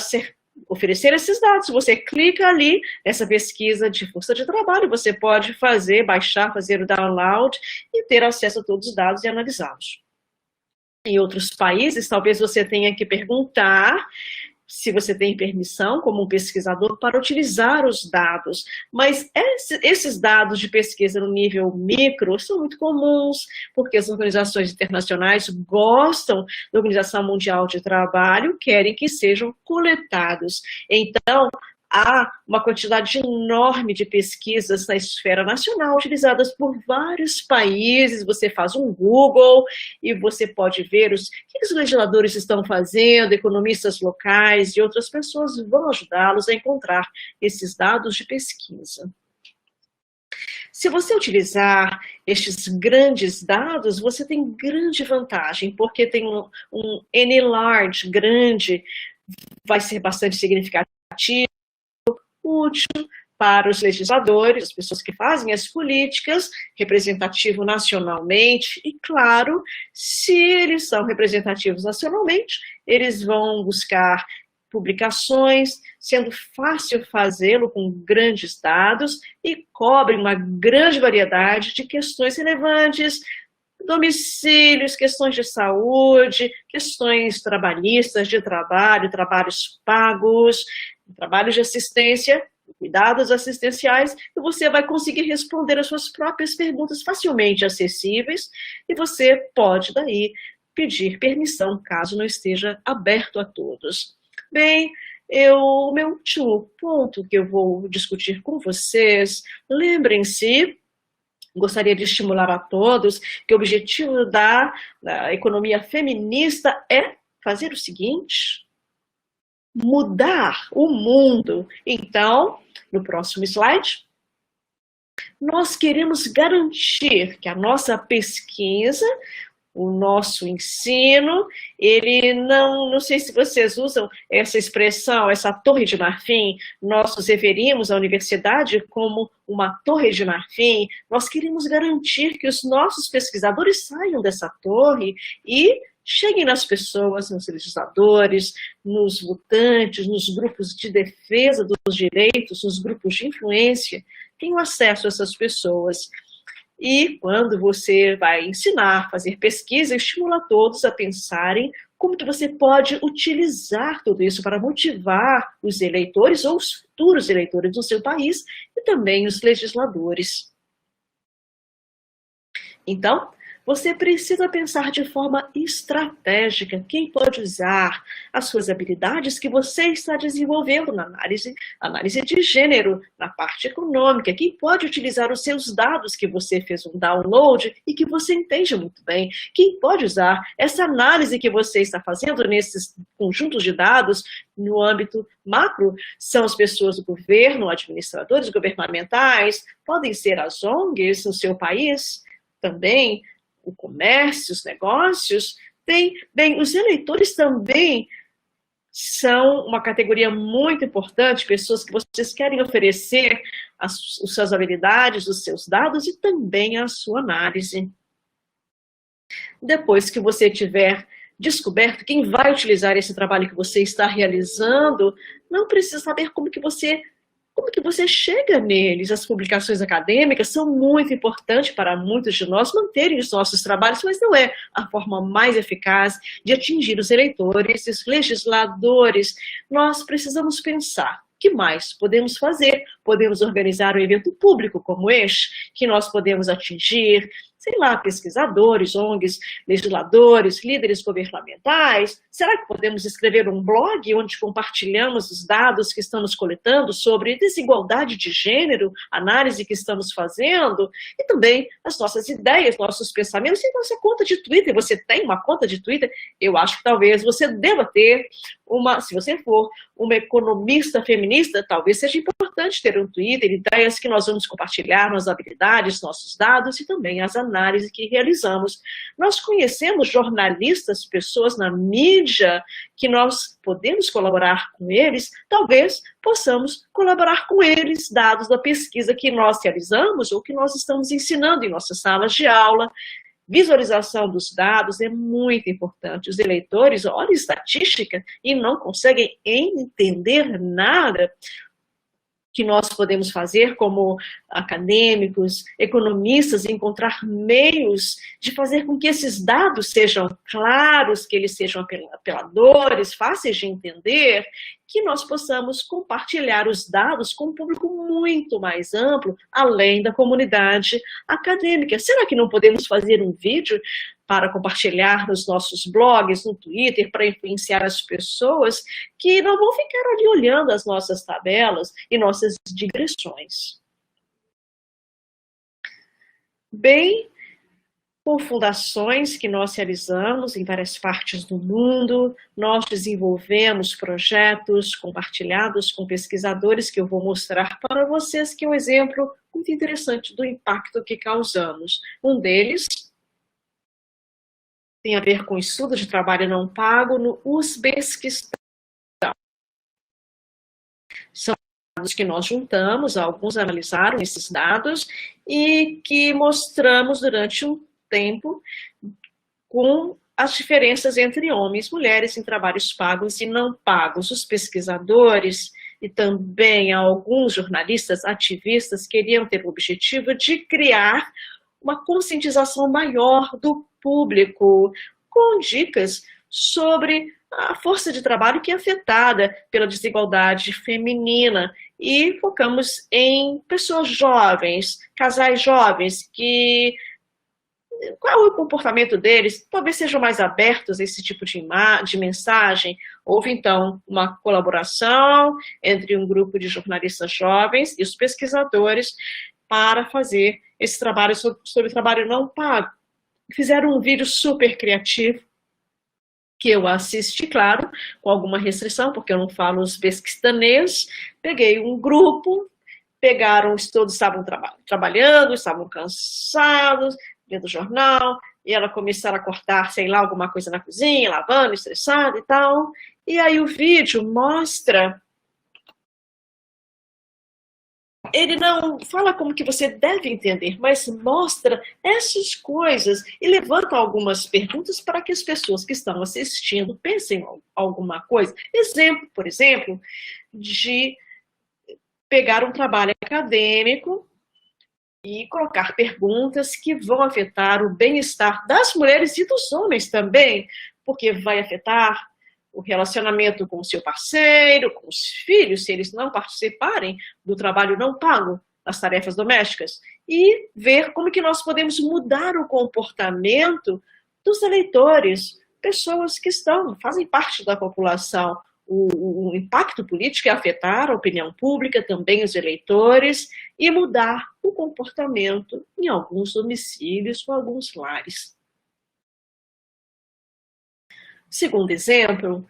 oferecer esses dados. Você clica ali nessa pesquisa de força de trabalho, você pode baixar, fazer o download e ter acesso a todos os dados e analisá-los. Em outros países, talvez você tenha que perguntar se você tem permissão, como um pesquisador, para utilizar os dados. Mas esses dados de pesquisa no nível micro são muito comuns, porque as organizações internacionais gostam da Organização Mundial de Trabalho, querem que sejam coletados. Então, há uma quantidade enorme de pesquisas na esfera nacional utilizadas por vários países. Você faz um Google e você pode ver o que os legisladores estão fazendo, economistas locais e outras pessoas vão ajudá-los a encontrar esses dados de pesquisa. Se você utilizar estes grandes dados, você tem grande vantagem, porque tem um N-large grande, vai ser bastante significativo, útil para os legisladores, as pessoas que fazem as políticas, representativo nacionalmente, e claro, se eles são representativos nacionalmente, eles vão buscar publicações, sendo fácil fazê-lo com grandes dados e cobrem uma grande variedade de questões relevantes, domicílios, questões de saúde, questões trabalhistas, de trabalho, trabalhos pagos, trabalhos de assistência, cuidados assistenciais, e você vai conseguir responder as suas próprias perguntas facilmente acessíveis, e você pode daí pedir permissão, caso não esteja aberto a todos. Bem, o meu último ponto que eu vou discutir com vocês, lembrem-se, gostaria de estimular a todos que o objetivo da economia feminista é fazer o seguinte: mudar o mundo. Então, no próximo slide, nós queremos garantir que a nossa pesquisa, o nosso ensino, ele não sei se vocês usam essa expressão, essa torre de marfim, nós nos referimos à universidade como uma torre de marfim. Nós queremos garantir que os nossos pesquisadores saiam dessa torre e cheguem nas pessoas, nos legisladores, nos votantes, nos grupos de defesa dos direitos, nos grupos de influência, tenham acesso a essas pessoas. E quando você vai ensinar, fazer pesquisa, estimula todos a pensarem como que você pode utilizar tudo isso para motivar os eleitores ou os futuros eleitores do seu país e também os legisladores. Então, você precisa pensar de forma estratégica quem pode usar as suas habilidades que você está desenvolvendo na análise de gênero, na parte econômica, quem pode utilizar os seus dados que você fez um download e que você entende muito bem, quem pode usar essa análise que você está fazendo nesses conjuntos de dados no âmbito macro, são as pessoas do governo, administradores governamentais, podem ser as ONGs no seu país, também o comércio, os negócios, bem, os eleitores também são uma categoria muito importante, pessoas que vocês querem oferecer as suas habilidades, os seus dados e também a sua análise. Depois que você tiver descoberto quem vai utilizar esse trabalho que você está realizando, não precisa saber como que você chega neles. As publicações acadêmicas são muito importantes para muitos de nós manterem os nossos trabalhos, mas não é a forma mais eficaz de atingir os eleitores, os legisladores. Nós precisamos pensar o que mais podemos fazer. Podemos organizar um evento público como este, que nós podemos atingir, sei lá, pesquisadores, ONGs, legisladores, líderes governamentais. Será que podemos escrever um blog onde compartilhamos os dados que estamos coletando sobre desigualdade de gênero, análise que estamos fazendo, e também as nossas ideias, nossos pensamentos e nossa conta de Twitter? Você tem uma conta de Twitter? Eu acho que talvez você deva ter uma, se você for uma economista feminista, talvez seja importante ter um Twitter, ideias que nós vamos compartilhar, nossas habilidades, nossos dados e também as análises análise que realizamos. Nós conhecemos jornalistas, pessoas na mídia, que nós podemos colaborar com eles, talvez possamos colaborar com eles, dados da pesquisa que nós realizamos ou que nós estamos ensinando em nossas salas de aula. Visualização dos dados é muito importante. Os eleitores olham estatística e não conseguem entender nada que nós podemos fazer como acadêmicos, economistas, encontrar meios de fazer com que esses dados sejam claros, que eles sejam apeladores, fáceis de entender, que nós possamos compartilhar os dados com um público muito mais amplo, além da comunidade acadêmica. Será que não podemos fazer um vídeo para compartilhar nos nossos blogs, no Twitter, para influenciar as pessoas que não vão ficar ali olhando as nossas tabelas e nossas digressões? Bem, por fundações que nós realizamos em várias partes do mundo, nós desenvolvemos projetos compartilhados com pesquisadores que eu vou mostrar para vocês, que é um exemplo muito interessante do impacto que causamos. Um deles tem a ver com estudo de trabalho não pago no Uzbequistão. São dados que nós juntamos, alguns analisaram esses dados e que mostramos durante um tempo com as diferenças entre homens e mulheres em trabalhos pagos e não pagos. Os pesquisadores e também alguns jornalistas, ativistas, queriam ter o objetivo de criar uma conscientização maior do público, com dicas sobre a força de trabalho que é afetada pela desigualdade feminina. E focamos em pessoas jovens, casais jovens, qual é o comportamento deles? Talvez sejam mais abertos a esse tipo de mensagem. Houve, então, uma colaboração entre um grupo de jornalistas jovens e os pesquisadores para fazer esse trabalho sobre trabalho não pago. Fizeram um vídeo super criativo, que eu assisti, claro, com alguma restrição, porque eu não falo uzbequistanês. Peguei um grupo, todos estavam trabalhando, estavam cansados, lendo o jornal, e ela começaram a cortar, sei lá, alguma coisa na cozinha, lavando, estressada e tal. E aí o vídeo mostra... Ele não fala como que você deve entender, mas mostra essas coisas e levanta algumas perguntas para que as pessoas que estão assistindo pensem em alguma coisa. Por exemplo, de pegar um trabalho acadêmico e colocar perguntas que vão afetar o bem-estar das mulheres e dos homens também, porque vai afetar o relacionamento com o seu parceiro, com os filhos, se eles não participarem do trabalho não pago, das tarefas domésticas, e ver como que nós podemos mudar o comportamento dos eleitores, pessoas que fazem parte da população. O impacto político é afetar a opinião pública, também os eleitores, e mudar o comportamento em alguns domicílios ou alguns lares. Segundo exemplo,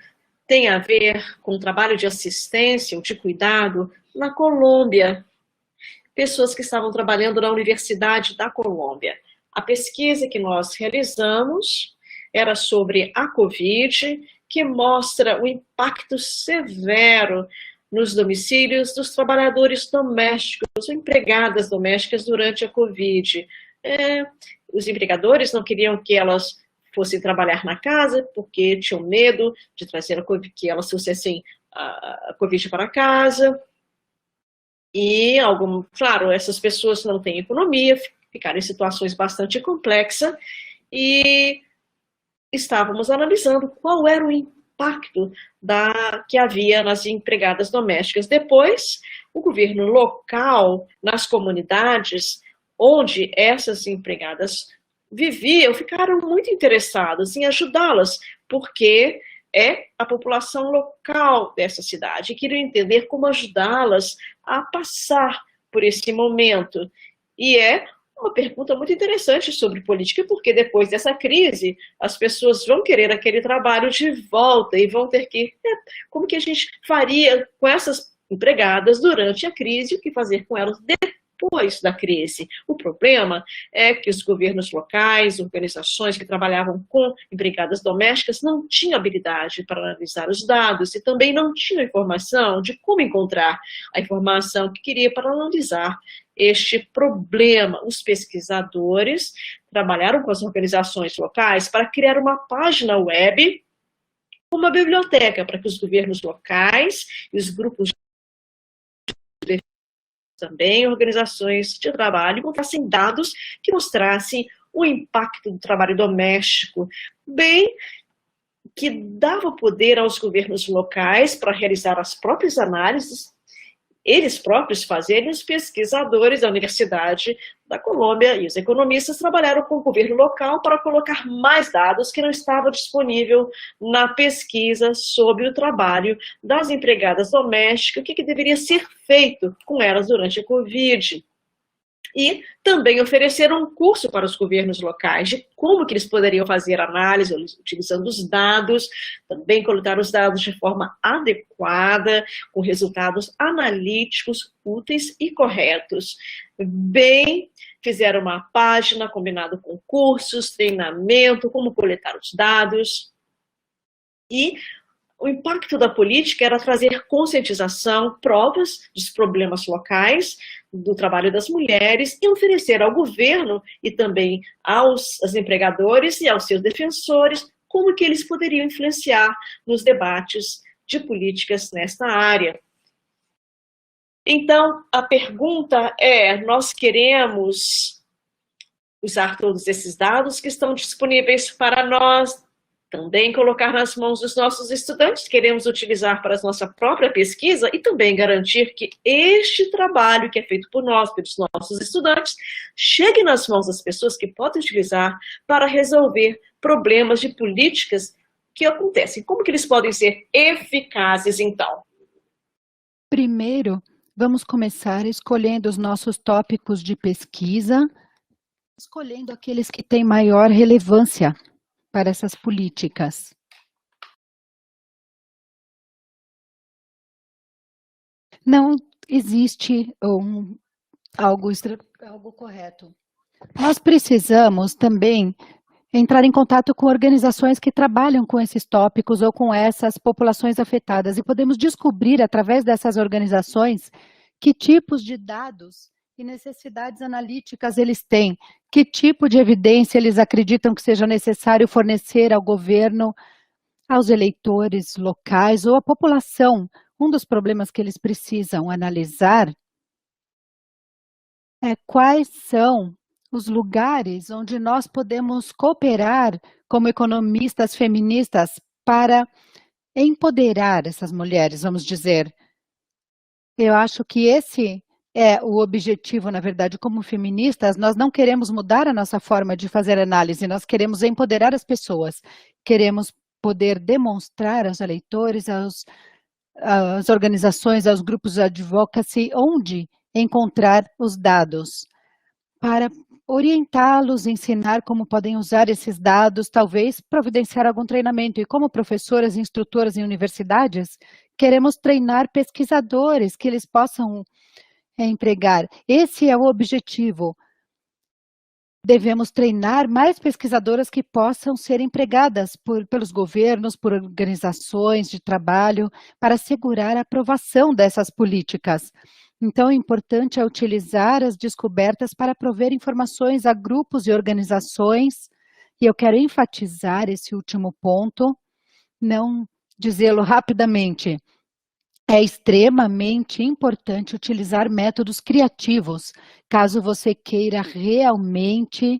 tem a ver com o trabalho de assistência ou de cuidado na Colômbia. Pessoas que estavam trabalhando na Universidade da Colômbia. A pesquisa que nós realizamos era sobre a Covid, que mostra o impacto severo nos domicílios dos trabalhadores domésticos, empregadas domésticas durante a Covid. Os empregadores não queriam que elas fossem trabalhar na casa, porque tinham medo de trazer que elas trouxessem a Covid para casa. E, claro, essas pessoas não têm economia, ficaram em situações bastante complexas, e estávamos analisando qual era o impacto que havia nas empregadas domésticas. Depois, o governo local, nas comunidades onde essas empregadas viviam, ficaram muito interessados em ajudá-las, porque é a população local dessa cidade, e queriam entender como ajudá-las a passar por esse momento. E é uma pergunta muito interessante sobre política, porque depois dessa crise, as pessoas vão querer aquele trabalho de volta e vão ter que... como que a gente faria com essas empregadas durante a crise, o que fazer com elas depois da crise. O problema é que os governos locais, organizações que trabalhavam com empregadas domésticas não tinham habilidade para analisar os dados e também não tinham informação de como encontrar a informação que queria para analisar este problema. Os pesquisadores trabalharam com as organizações locais para criar uma página web, uma biblioteca, para que os governos locais e os grupos de também organizações de trabalho encontrassem dados que mostrassem o impacto do trabalho doméstico, bem que dava poder aos governos locais para realizar as próprias análises, eles próprios fazerem. Os pesquisadores da Universidade da Colômbia e os economistas trabalharam com o governo local para colocar mais dados que não estavam disponíveis na pesquisa sobre o trabalho das empregadas domésticas, o que deveria ser feito com elas durante a Covid. E também ofereceram um curso para os governos locais de como que eles poderiam fazer análise utilizando os dados, também coletar os dados de forma adequada, com resultados analíticos úteis e corretos. Bem, fizeram uma página combinado com cursos, treinamento, como coletar os dados. E o impacto da política era trazer conscientização, provas dos problemas locais, do trabalho das mulheres e oferecer ao governo e também aos empregadores e aos seus defensores como que eles poderiam influenciar nos debates de políticas nesta área. Então, a pergunta é, nós queremos usar todos esses dados que estão disponíveis para nós, também colocar nas mãos dos nossos estudantes, queremos utilizar para a nossa própria pesquisa e também garantir que este trabalho que é feito por nós, pelos nossos estudantes, chegue nas mãos das pessoas que podem utilizar para resolver problemas de políticas que acontecem. Como que eles podem ser eficazes, então? Primeiro, vamos começar escolhendo os nossos tópicos de pesquisa, escolhendo aqueles que têm maior relevância para essas políticas. Não existe algo correto. Nós precisamos também entrar em contato com organizações que trabalham com esses tópicos ou com essas populações afetadas e podemos descobrir através dessas organizações que tipos de dados e necessidades analíticas eles têm, que tipo de evidência eles acreditam que seja necessário fornecer ao governo, aos eleitores locais ou à população. Um dos problemas que eles precisam analisar é quais são os lugares onde nós podemos cooperar como economistas feministas para empoderar essas mulheres, vamos dizer. Eu acho que esse é o objetivo, na verdade, como feministas, nós não queremos mudar a nossa forma de fazer análise, nós queremos empoderar as pessoas, queremos poder demonstrar aos eleitores, às organizações, aos grupos de advocacy, onde encontrar os dados, para orientá-los, ensinar como podem usar esses dados, talvez providenciar algum treinamento. E como professoras e instrutoras em universidades, queremos treinar pesquisadores que eles possam empregar. Esse é o objetivo. Devemos treinar mais pesquisadoras que possam ser empregadas pelos governos, por organizações de trabalho, para assegurar a aprovação dessas políticas. Então, o importante é utilizar as descobertas para prover informações a grupos e organizações, e eu quero enfatizar esse último ponto, não dizê-lo rapidamente. É extremamente importante utilizar métodos criativos, caso você queira realmente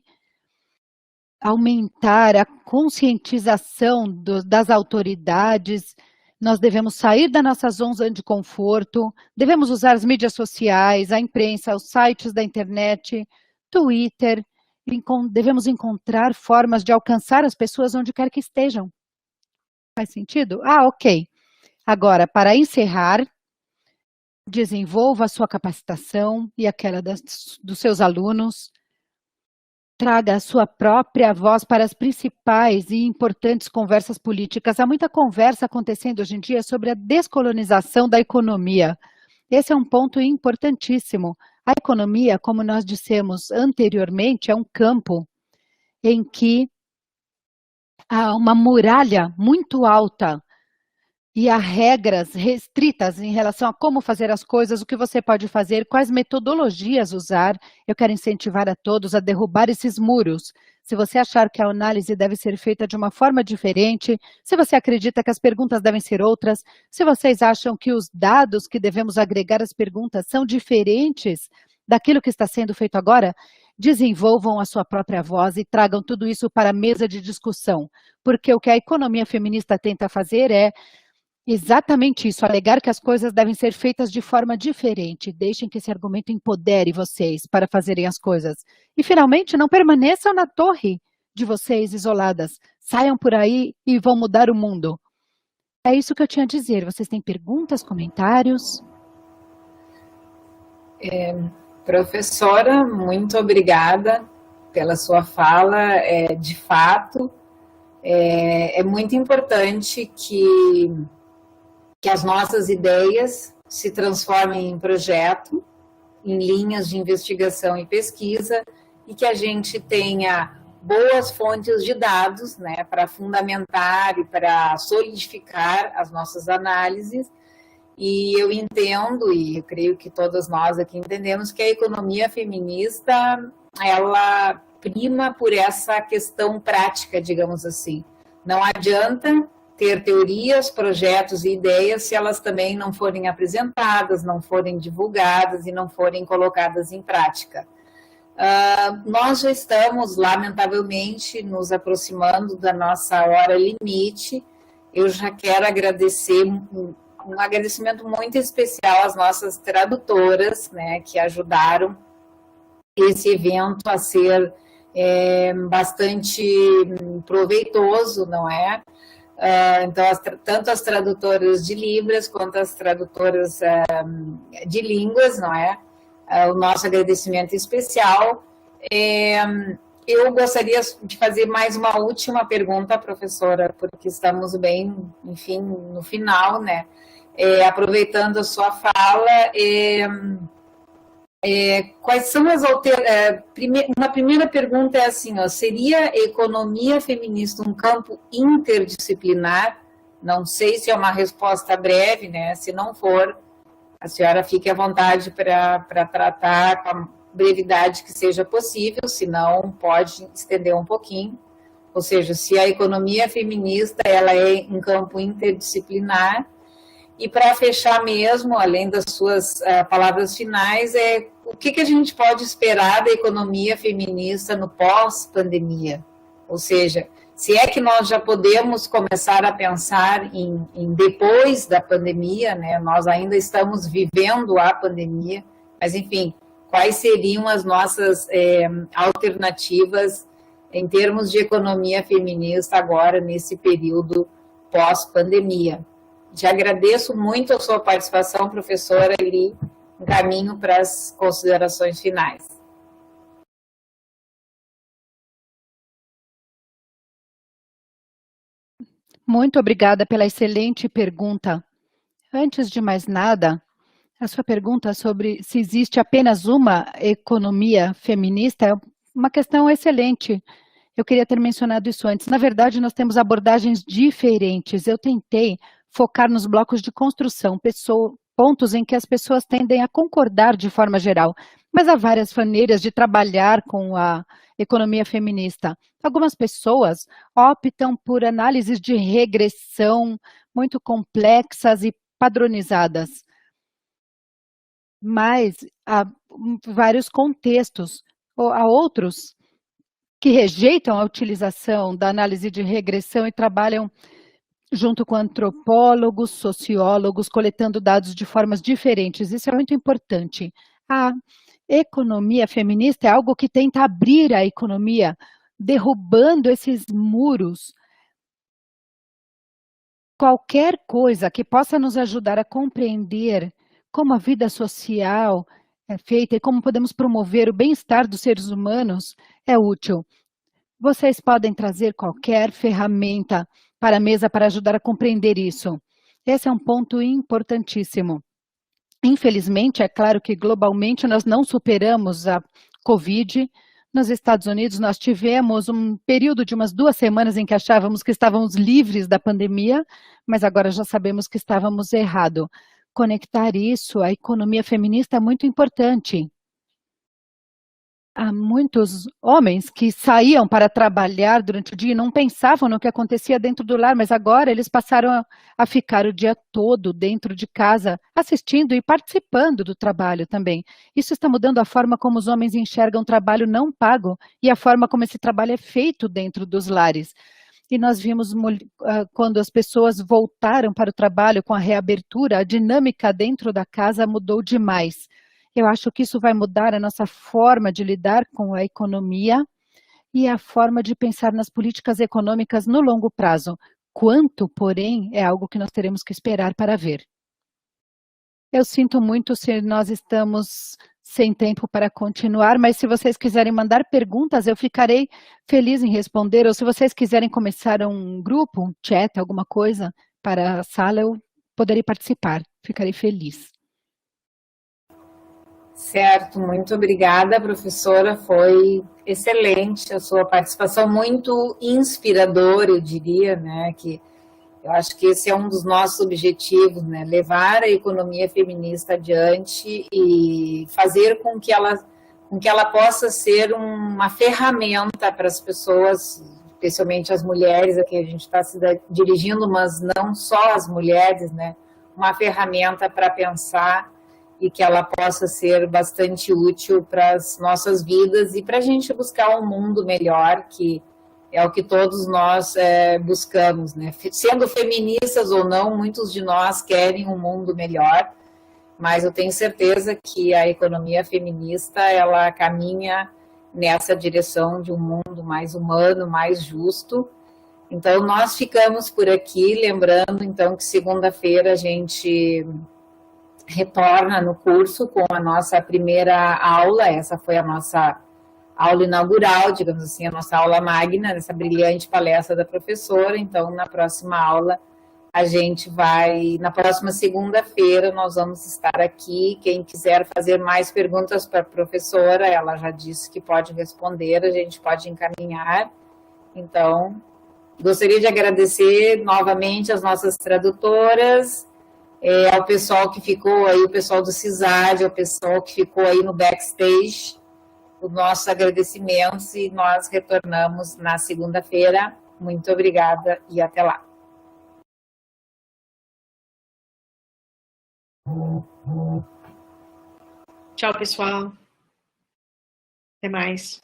aumentar a conscientização das autoridades. Nós devemos sair da nossa zona de conforto, devemos usar as mídias sociais, a imprensa, os sites da internet, Twitter, devemos encontrar formas de alcançar as pessoas onde quer que estejam. Faz sentido? Ok. Agora, para encerrar, desenvolva a sua capacitação e aquela dos seus alunos. Traga a sua própria voz para as principais e importantes conversas políticas. Há muita conversa acontecendo hoje em dia sobre a descolonização da economia. Esse é um ponto importantíssimo. A economia, como nós dissemos anteriormente, é um campo em que há uma muralha muito alta e há regras restritas em relação a como fazer as coisas, o que você pode fazer, quais metodologias usar. Eu quero incentivar a todos a derrubar esses muros. Se você achar que a análise deve ser feita de uma forma diferente, se você acredita que as perguntas devem ser outras, se vocês acham que os dados que devemos agregar às perguntas são diferentes daquilo que está sendo feito agora, desenvolvam a sua própria voz e tragam tudo isso para a mesa de discussão. Porque o que a economia feminista tenta fazer é exatamente isso, alegar que as coisas devem ser feitas de forma diferente. Deixem que esse argumento empodere vocês para fazerem as coisas. E, finalmente, não permaneçam na torre de vocês isoladas. Saiam por aí e vão mudar o mundo. É isso que eu tinha a dizer. Vocês têm perguntas, comentários? Professora, muito obrigada pela sua fala. De fato, é muito importante que as nossas ideias se transformem em projeto, em linhas de investigação e pesquisa, e que a gente tenha boas fontes de dados, né, para fundamentar e para solidificar as nossas análises. E eu entendo, e eu creio que todas nós aqui entendemos, que a economia feminista, ela prima por essa questão prática, digamos assim. Não adianta ter teorias, projetos e ideias se elas também não forem apresentadas, não forem divulgadas e não forem colocadas em prática. Nós já estamos, lamentavelmente, nos aproximando da nossa hora limite. Eu já quero agradecer, um agradecimento muito especial às nossas tradutoras, né, que ajudaram esse evento a ser bastante proveitoso, não é? Então, tanto as tradutoras de Libras quanto as tradutoras de línguas, não é? O nosso agradecimento especial. Eu gostaria de fazer mais uma última pergunta, professora, porque estamos bem, enfim, no final, né? Aproveitando a sua fala, quais são as alternativas? Uma primeira pergunta é assim, seria a economia feminista um campo interdisciplinar? Não sei se é uma resposta breve, né? Se não for, a senhora fique à vontade para tratar com a brevidade que seja possível, se não, pode estender um pouquinho. Ou seja, se a economia feminista ela é um campo interdisciplinar. E para fechar mesmo, além das suas palavras finais, o que a gente pode esperar da economia feminista no pós-pandemia? Ou seja, se é que nós já podemos começar a pensar em depois da pandemia, né? Nós ainda estamos vivendo a pandemia, mas enfim, quais seriam as nossas alternativas em termos de economia feminista agora nesse período pós-pandemia? Te agradeço muito a sua participação, professora, e encaminho para as considerações finais. Muito obrigada pela excelente pergunta. Antes de mais nada, a sua pergunta sobre se existe apenas uma economia feminista é uma questão excelente. Eu queria ter mencionado isso antes. Na verdade, nós temos abordagens diferentes. Eu tentei focar nos blocos de construção, pontos em que as pessoas tendem a concordar de forma geral. Mas há várias maneiras de trabalhar com a economia feminista. Algumas pessoas optam por análises de regressão muito complexas e padronizadas. Mas há vários contextos. Há outros que rejeitam a utilização da análise de regressão e trabalham junto com antropólogos, sociólogos, coletando dados de formas diferentes. Isso é muito importante. A economia feminista é algo que tenta abrir a economia, derrubando esses muros. Qualquer coisa que possa nos ajudar a compreender como a vida social é feita e como podemos promover o bem-estar dos seres humanos é útil. Vocês podem trazer qualquer ferramenta para a mesa para ajudar a compreender isso. Esse é um ponto importantíssimo. Infelizmente, é claro que globalmente nós não superamos a Covid. Nos Estados Unidos, nós tivemos um período de umas 2 semanas em que achávamos que estávamos livres da pandemia, mas agora já sabemos que estávamos errados. Conectar isso à economia feminista é muito importante. Há muitos homens que saíam para trabalhar durante o dia e não pensavam no que acontecia dentro do lar, mas agora eles passaram a ficar o dia todo dentro de casa, assistindo e participando do trabalho também. Isso está mudando a forma como os homens enxergam o trabalho não pago e a forma como esse trabalho é feito dentro dos lares. E nós vimos quando as pessoas voltaram para o trabalho com a reabertura, a dinâmica dentro da casa mudou demais. Eu acho que isso vai mudar a nossa forma de lidar com a economia e a forma de pensar nas políticas econômicas no longo prazo. Quanto, porém, é algo que nós teremos que esperar para ver. Eu sinto muito se nós estamos sem tempo para continuar, mas se vocês quiserem mandar perguntas, eu ficarei feliz em responder, ou se vocês quiserem começar um grupo, chat, alguma coisa, para a sala, eu poderei participar, ficarei feliz. Certo, muito obrigada, professora, foi excelente a sua participação, muito inspiradora, eu diria, né, que eu acho que esse é um dos nossos objetivos, né, levar a economia feminista adiante e fazer com que ela possa ser uma ferramenta para as pessoas, especialmente as mulheres, a que a gente está se dirigindo, mas não só as mulheres, né, uma ferramenta para pensar e que ela possa ser bastante útil para as nossas vidas e para a gente buscar um mundo melhor, que é o que todos nós buscamos, né? Sendo feministas ou não, muitos de nós querem um mundo melhor, mas eu tenho certeza que a economia feminista, ela caminha nessa direção de um mundo mais humano, mais justo. Então, nós ficamos por aqui, lembrando, então, que segunda-feira a gente retorna no curso com a nossa primeira aula, essa foi a nossa aula inaugural, digamos assim, a nossa aula magna, essa brilhante palestra da professora. Então, na próxima aula, a gente vai, na próxima segunda-feira, nós vamos estar aqui. Quem quiser fazer mais perguntas para a professora, ela já disse que pode responder, a gente pode encaminhar. Então, gostaria de agradecer novamente as nossas tradutoras, ao pessoal que ficou aí, o pessoal do CISAD, ao pessoal que ficou aí no backstage, os nossos agradecimentos, e nós retornamos na segunda-feira. Muito obrigada e até lá. Tchau, pessoal. Até mais.